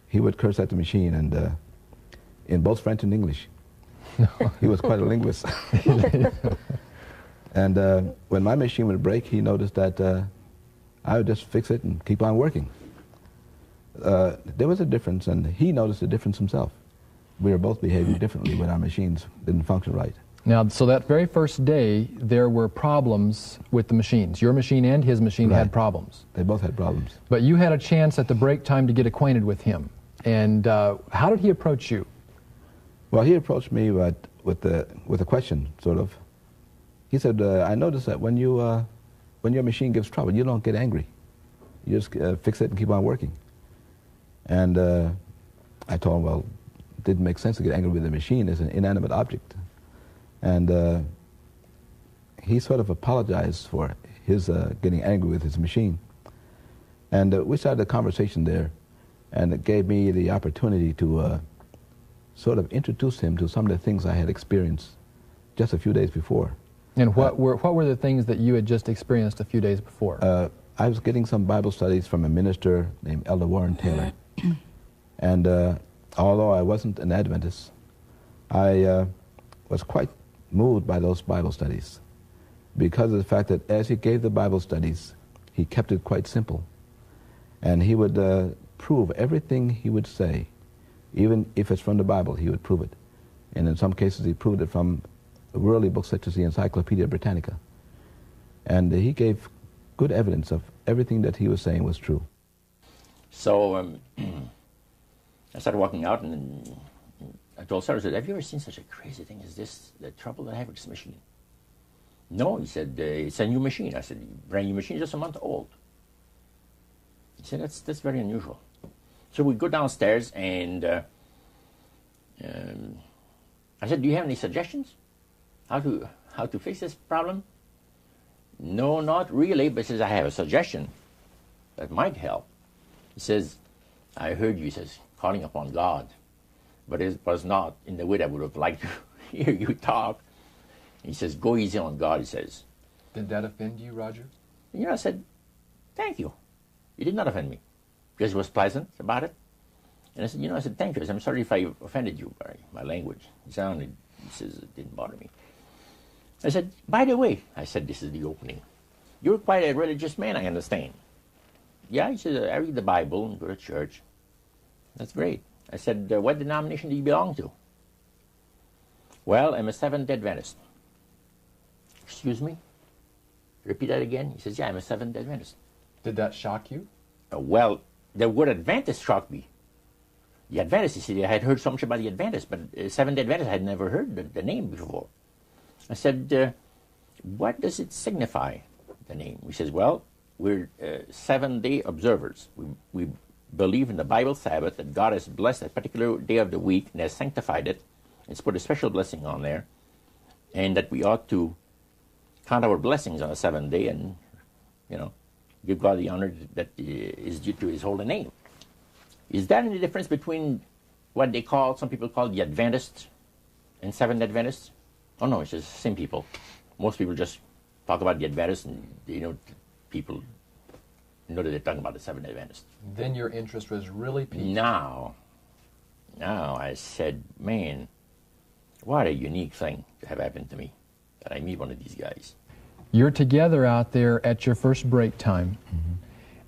Speaker 5: He would curse at the machine, and in both French and English. He was quite a linguist. And when my machine would break, he noticed that I would just fix it and keep on working. There was a difference, and he noticed a difference himself. We were both behaving differently when our machines didn't function right.
Speaker 3: Now, so that very first day, there were problems with the machines. Your machine and his machine had problems.
Speaker 5: They both had problems.
Speaker 3: But you had a chance at the break time to get acquainted with him. And how did he approach you?
Speaker 5: Well, he approached me with a question, sort of. He said, I noticed that when your machine gives trouble, you don't get angry. You just fix it and keep on working. And I told him, well, it didn't make sense to get angry with the machine. It's an inanimate object. And he sort of apologized for his getting angry with his machine. And we started a conversation there, and it gave me the opportunity to sort of introduce him to some of the things I had experienced just a few days before.
Speaker 3: And what were the things that you had just experienced a few days before?
Speaker 5: I was getting some Bible studies from a minister named Elder Warren Taylor. And although I wasn't an Adventist, I was quite moved by those Bible studies because of the fact that as he gave the Bible studies, he kept it quite simple. And he would prove everything he would say, even if it's from the Bible, he would prove it. And in some cases, he proved it from worldly books such as the Encyclopedia Britannica. And he gave good evidence of everything that he was saying was true.
Speaker 1: So I started walking out, and I told Sarah, I said, have you ever seen such a crazy thing as this, the trouble that I have with this machine? No, he said, it's a new machine. I said, brand new machine, just a month old. He said, that's very unusual. So we go downstairs, and I said, do you have any suggestions how to fix this problem? No, not really, but he says, I have a suggestion that might help. He says, I heard you, he says, calling upon God, but it was not in the way that I would have liked to hear you talk. He says, go easy on God, he says.
Speaker 3: Did that offend you, Roger?
Speaker 1: You know, I said, thank you. You did not offend me, because it was pleasant about it. And I said, you know, I said, thank you. I said, I'm sorry if I offended you by my language. He says, it didn't bother me. I said, by the way, I said, this is the opening. You're quite a religious man, I understand. Yeah, he said, I read the Bible and go to church. That's great. I said, what denomination do you belong to? Well, I'm a Seventh-day Adventist. Excuse me? Repeat that again? He says, yeah, I'm a Seventh-day Adventist.
Speaker 3: Did that shock you?
Speaker 1: Well, the word Adventist shocked me. The Adventist, you see, I had heard so much about the Adventist, but Seventh-day Adventist, I had never heard the name before. I said, what does it signify, the name? He says, well, we're 7-day observers. We believe in the Bible Sabbath, that God has blessed a particular day of the week and has sanctified it. It's put a special blessing on there, and that we ought to count our blessings on the 7th day and, you know, give God the honor that is due to his holy name. Is there any difference between what some people call the Adventists and Seventh-day Adventists? Oh no, it's just the same people. Most people just talk about the Adventists, and people know that they're talking about the Seventh-day Adventists.
Speaker 3: Then your interest was really piqued.
Speaker 1: Now I said, man, what a unique thing to have happened to me, that I meet one of these guys.
Speaker 3: You're together out there at your first break time,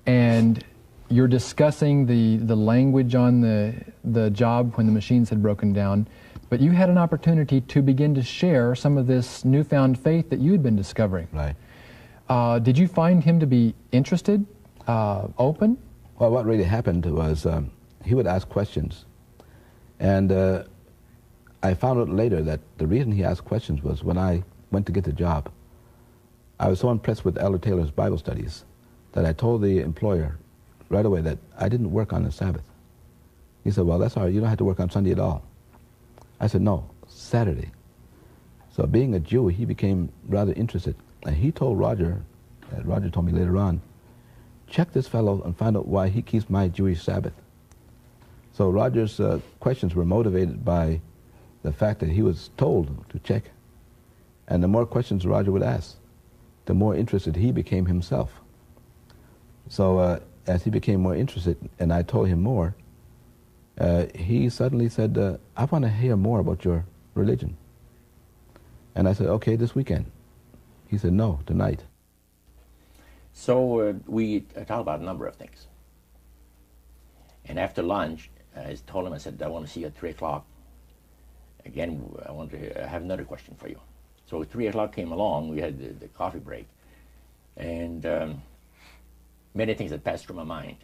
Speaker 3: and you're discussing the language on the job when the machines had broken down, but you had an opportunity to begin to share some of this newfound faith that you had been discovering.
Speaker 5: Right.
Speaker 3: Did you find him to be interested, open?
Speaker 5: Well, what really happened was he would ask questions, and I found out later that the reason he asked questions was when I went to get the job, I was so impressed with Elder Taylor's Bible studies that I told the employer right away that I didn't work on the Sabbath. He said, well, that's all right. You don't have to work on Sunday at all. I said, no, Saturday. So being a Jew, he became rather interested. And he told Roger, Roger told me later on, check this fellow and find out why he keeps my Jewish Sabbath. So Roger's questions were motivated by the fact that he was told to check. And the more questions Roger would ask, the more interested he became himself. So as he became more interested, and I told him more, he suddenly said, I want to hear more about your religion. And I said, okay, this weekend. He said, no, tonight.
Speaker 1: So we talked about a number of things. And after lunch, I told him, I said, I want to see you at 3 o'clock. Again, I want to have another question for you. So 3 o'clock came along, we had the coffee break, and many things had passed through my mind.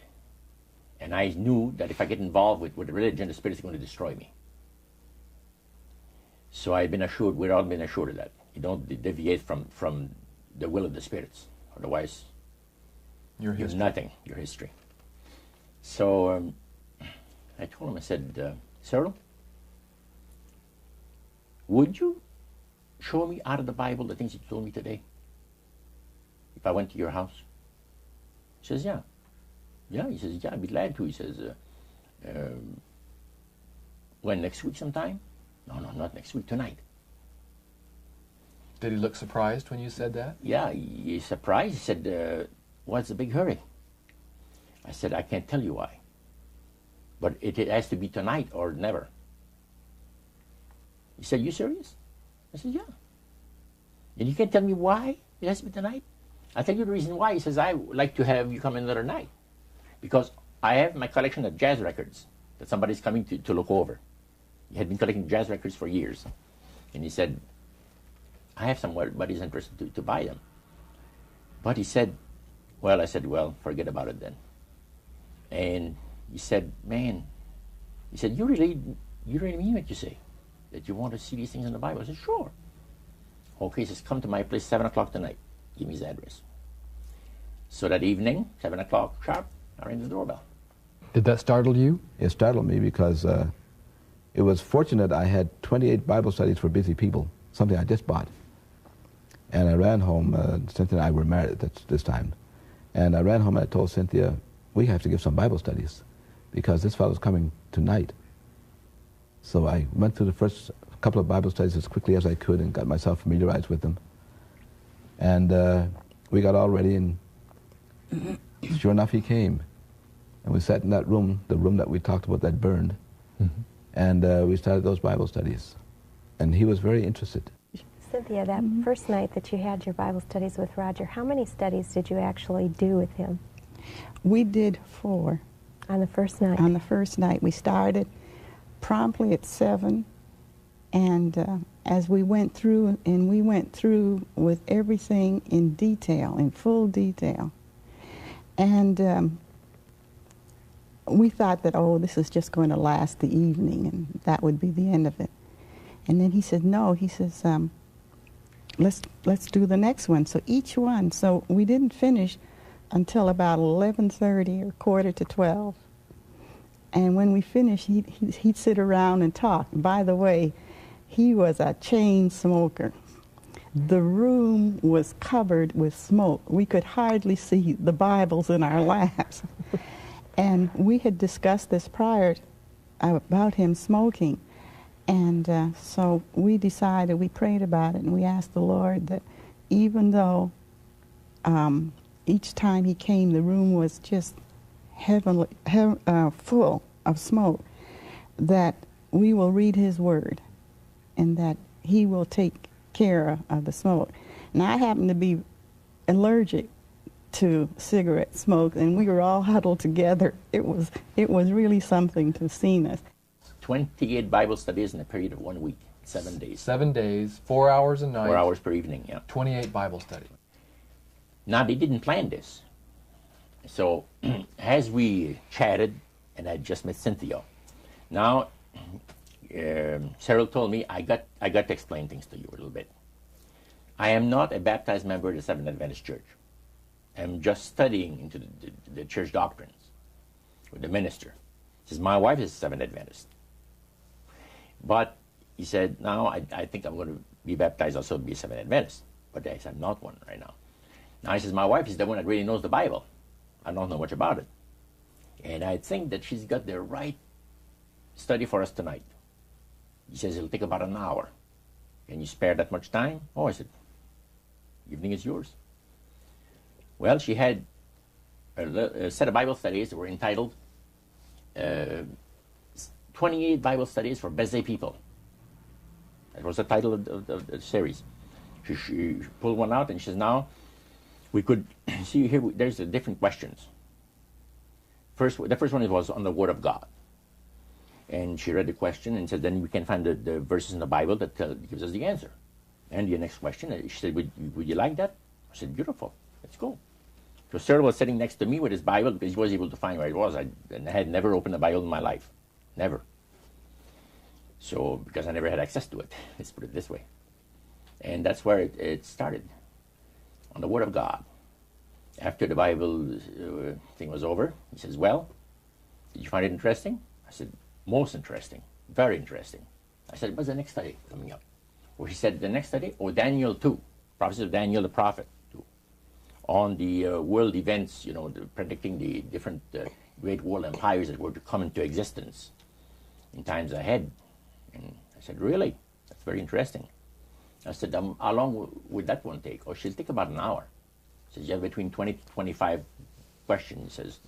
Speaker 1: And I knew that if I get involved with the religion, the Spirit is going to destroy me. So I've been assured, we've all been assured of that. You don't deviate from the will of the spirits. Otherwise, you're nothing, your history. So I told him, I said, Cyril, would you show me out of the Bible the things you told me today if I went to your house? He says, yeah. Yeah, he says, yeah, I'd be glad to. He says, when, next week sometime? No, not next week, tonight.
Speaker 3: Did he look surprised when you said that?
Speaker 1: Yeah, he's surprised. He said, what's the big hurry? I said, I can't tell you why. But it has to be tonight or never. He said, you serious? I said, yeah. And you can't tell me why it has to be tonight? I'll tell you the reason why. He says, I would like to have you come another night. Because I have my collection of jazz records that somebody's coming to look over. He had been collecting jazz records for years. And he said, I have somebody's interested to buy them. But he said, well, I said, well, forget about it then. And he said, man, He said, you really mean what you say? That you want to see these things in the Bible? I said, sure. Okay, he says, come to my place 7 o'clock tonight. Give me his address. So that evening, 7 o'clock sharp, I rang the doorbell.
Speaker 3: Did that startle you?
Speaker 5: It startled me because it was fortunate I had 28 Bible studies for busy people, something I just bought. And I ran home, Cynthia and I were married at this time. And I ran home and I told Cynthia, we have to give some Bible studies because this fellow's coming tonight. So I went through the first couple of Bible studies as quickly as I could and got myself familiarized with them. And we got all ready, and sure enough, he came. And we sat in that room, the room that we talked about that burned, and we started those Bible studies. And he was very interested.
Speaker 4: Cynthia, that first night that you had your Bible studies with Roger, how many studies did you actually do with him?
Speaker 6: We did 4.
Speaker 4: On the first night?
Speaker 6: On the first night. We started promptly at 7, and as we went through, with everything in detail, in full detail. And we thought that, oh, this is just going to last the evening, and that would be the end of it. And then he said, no, he says, let's do the next one. So each one, so we didn't finish until about 11:30 or quarter to 12. And when we finished, he'd sit around and talk. By the way, he was a chain smoker. The room was covered with smoke. We could hardly see the Bibles in our laps. And we had discussed this prior about him smoking. And so we decided, we prayed about it, and we asked the Lord that even though each time he came, the room was just heavenly, full of smoke, that we will read his word and that he will take care of the smoke. And I happen to be allergic to cigarette smoke, and we were all huddled together. It was really something to see us.
Speaker 1: 28 Bible studies in a period of 1 week, 7 days.
Speaker 3: 7 days, 4 hours a night.
Speaker 1: 4 hours per evening, yeah.
Speaker 3: 28 Bible studies.
Speaker 1: Now, they didn't plan this. So, as we chatted, and I just met Cynthia, now, Cyril told me, I got to explain things to you a little bit. I am not a baptized member of the Seventh Adventist Church. I'm just studying into the church doctrines with the minister. He says, my wife is a Seventh Adventist. But he said, now I think I'm going to be baptized also be a Seventh Adventist. But I said, I'm not one right now. Now he says, my wife is the one that really knows the Bible. I don't know much about it. And I think that she's got the right study for us tonight. He says, it'll take about an hour. Can you spare that much time? Oh, I said, evening is yours. Well, she had a set of Bible studies that were entitled 28 Bible Studies for Busy People. That was the title of the series. She pulled one out and she says, now, we could see here, there's the different questions. The first one was on the Word of God. And she read the question and said, then we can find the verses in the Bible that gives us the answer. And the next question, she said, would you like that? I said, beautiful, let's go. So Cyril was sitting next to me with his Bible because he was able to find where it was. I had never opened a Bible in my life, never. So, because I never had access to it, let's put it this way. And that's where it started, on the Word of God. After the Bible thing was over, he says, well, did you find it interesting? I said, most interesting, very interesting. I said, what's the next study coming up? Well, he said, the next study, Daniel 2, prophecy of Daniel the prophet, 2, on the world events, predicting the different great world empires that were to come into existence in times ahead. And I said, really? That's very interesting. I said, how long would that one take? Oh, she'll take about an hour. He says, you have between 20 to 25 questions, he says,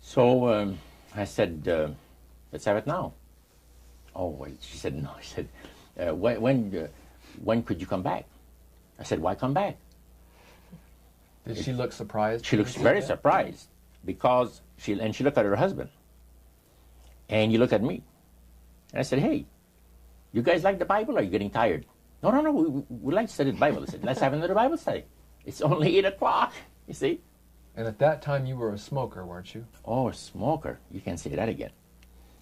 Speaker 1: So I said, let's have it now. Oh, well, she said, no. She said, when could you come back? I said, why come back?
Speaker 3: Did she look surprised?
Speaker 1: She looks very surprised because she looked at her husband. And you look at me. And I said, hey, you guys like the Bible or are you getting tired? No, we like to study the Bible. I said, let's have another Bible study. It's only 8 o'clock, you see.
Speaker 3: And at that time you were a smoker, weren't you?
Speaker 1: Oh, a smoker. You can say that again.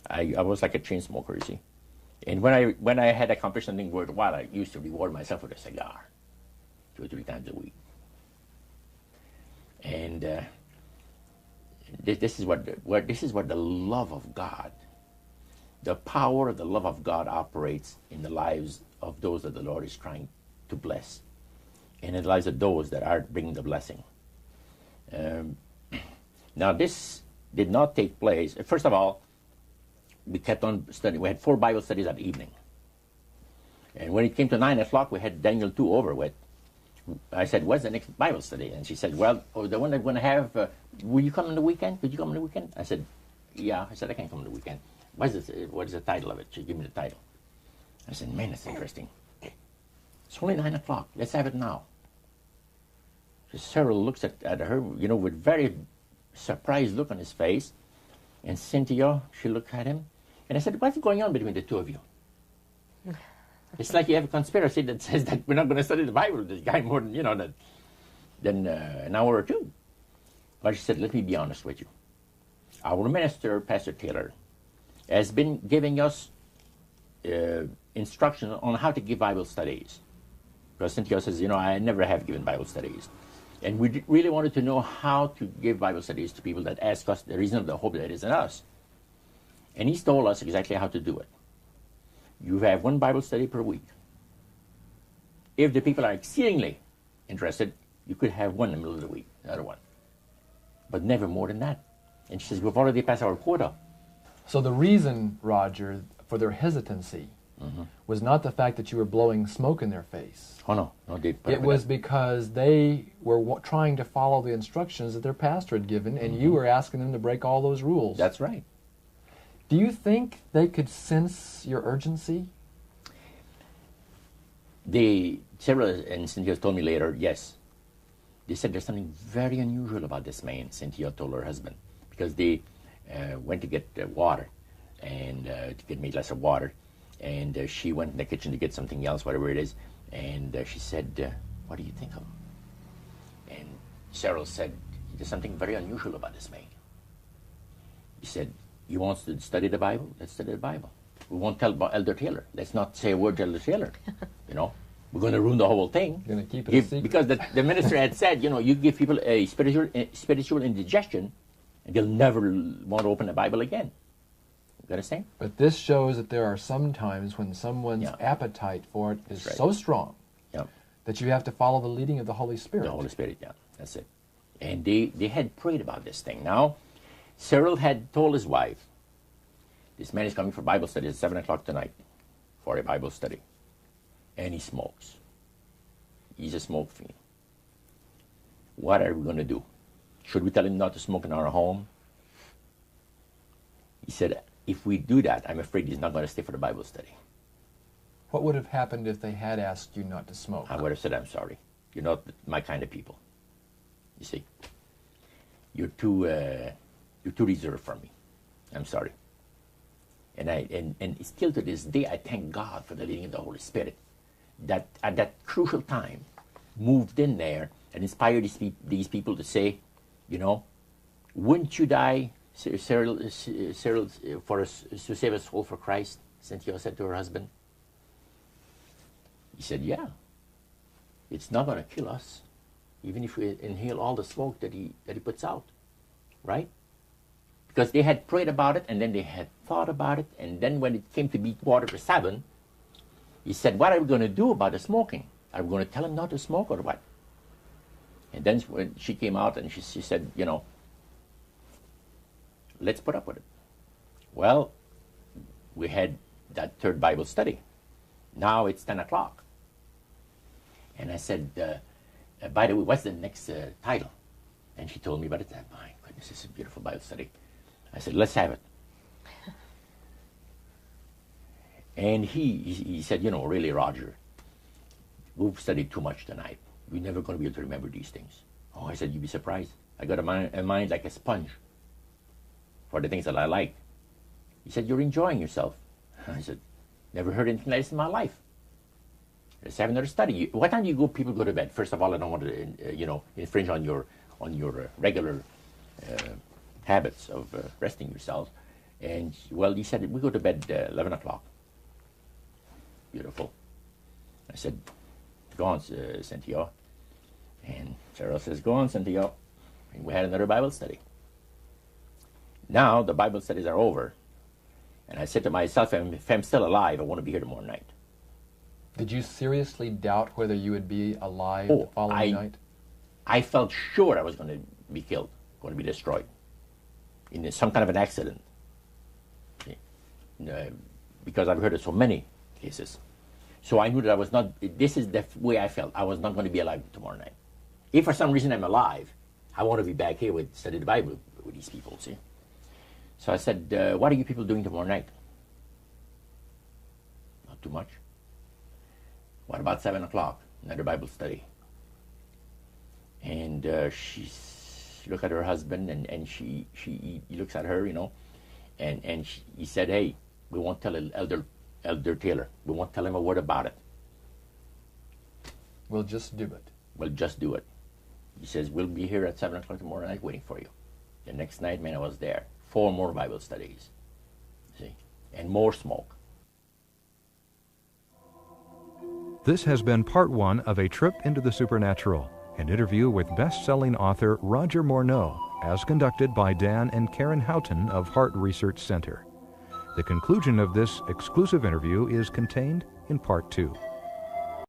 Speaker 1: I was like a chain smoker, you see. And when I had accomplished something worthwhile, I used to reward myself with a cigar 2 or 3 times a week. And this is what the love of God, the power of the love of God operates in the lives of those that the Lord is trying to bless, and in the lives of those that are bringing the blessing. Now, this did not take place. First of all, we kept on studying. We had 4 Bible studies that evening. And when it came to 9 o'clock, we had Daniel 2 over with. I said, what's the next Bible study? And she said, well, the one that we're going to have, will you come on the weekend? Could you come on the weekend? I said, yeah. I said, I can come on the weekend. What is the title of it? She gave me the title. I said, man, that's interesting. It's only 9 o'clock. Let's have it now. So Cyril looks at her, with very surprised look on his face. And Cynthia, she looked at him. And I said, what's going on between the two of you? It's like you have a conspiracy that says that we're not going to study the Bible with this guy more than, than an hour or 2. But she said, let me be honest with you. Our minister, Pastor Taylor, has been giving us instruction on how to give Bible studies. Because Cynthia says, I never have given Bible studies. And we really wanted to know how to give Bible studies to people that ask us the reason of the hope that is in us. And he's told us exactly how to do it. You have 1 Bible study per week. If the people are exceedingly interested, you could have 1 in the middle of the week, another one. But never more than that. And she says, we've already passed our quota.
Speaker 3: So the reason, Roger, for their hesitancy was not the fact that you were blowing smoke in their face.
Speaker 1: Oh, no.
Speaker 3: It was because they were trying to follow the instructions that their pastor had given, and you were asking them to break all those rules.
Speaker 1: That's right.
Speaker 3: Do you think they could sense your urgency?
Speaker 1: Several and Cynthia told me later, yes. They said there's something very unusual about this man, Cynthia told her husband, because they went to get water, and to get me a glass of water, and she went in the kitchen to get something else, whatever it is, and she said, what do you think of him? And Cheryl said, there's something very unusual about this man. He said, you want to study the Bible? Let's study the Bible. We won't tell about Elder Taylor. Let's not say a word to Elder Taylor. We're going to ruin the whole thing.
Speaker 3: You're going to keep it a secret.
Speaker 1: Because the minister had said, you give people a spiritual indigestion, and they'll never want to open the Bible again. You understand?
Speaker 3: But this shows that there are some times when someone's appetite for it is so strong that you have to follow the leading of the Holy Spirit.
Speaker 1: The Holy Spirit, that's it. And they had prayed about this thing. Now, Cyril had told his wife, this man is coming for Bible study at 7 o'clock tonight for a Bible study. And he smokes. He's a smoke fiend. What are we going to do? Should we tell him not to smoke in our home? He said, if we do that, I'm afraid he's not going to stay for the Bible study.
Speaker 3: What would have happened if they had asked you not to smoke?
Speaker 1: I would have said, I'm sorry. You're not my kind of people. You see? You're too reserved for me. I'm sorry. And still to this day, I thank God for the leading of the Holy Spirit that at that crucial time moved in there and inspired these people to say, wouldn't you die, Cyril, for us to save a soul for Christ? Cynthia said to her husband. He said, yeah. It's not going to kill us, even if we inhale all the smoke that he puts out, right? Because they had prayed about it, and then they had thought about it, and then when it came to be 7:15, he said, what are we going to do about the smoking? Are we going to tell him not to smoke or what? And then when she came out and she said, let's put up with it. Well, we had that 3rd Bible study. Now it's 10 o'clock. And I said, by the way, what's the next title? And she told me about it. My goodness, this is a beautiful Bible study. I said, let's have it. And he said, really, Roger, we've studied too much tonight. We're never going to be able to remember these things. Oh, I said, you'd be surprised. I got a mind like a sponge for the things that I like. He said, you're enjoying yourself. I said, never heard anything like this in my life. Let's have another study. What time do people go to bed? First of all, I don't want to, infringe on your on your regular habits of resting yourselves. And, well, he said, we go to bed 11 o'clock. Beautiful. I said, go on, Cynthia. And Cheryl says, go on, Cynthia. And we had another Bible study. Now the Bible studies are over. And I said to myself, if I'm still alive, I want to be here tomorrow night.
Speaker 3: Did you seriously doubt whether you would be alive the following night?
Speaker 1: I felt sure I was going to be killed, going to be destroyed in some kind of an accident. Because I've heard of so many cases. So I knew that I was not, this is the way I felt. I was not going to be alive tomorrow night. If for some reason I'm alive, I want to be back here with study the Bible with these people, see? So I said, what are you people doing tomorrow night? Not too much. What about 7 o'clock? Another Bible study. And she looked at her husband, and he looks at her, you know, and he said, hey, we won't tell Elder Taylor. We won't tell him a word about it.
Speaker 3: We'll just do it.
Speaker 1: We'll just do it. He says, we'll be here at 7 o'clock tomorrow night waiting for you. The next night, man, I was there. 4 more Bible studies. See? And more smoke.
Speaker 2: This has been part 1 of A Trip into the Supernatural, an interview with best-selling author Roджър Морно, as conducted by Dan and Karen Houghton of Heart Research Center. The conclusion of this exclusive interview is contained in part 2.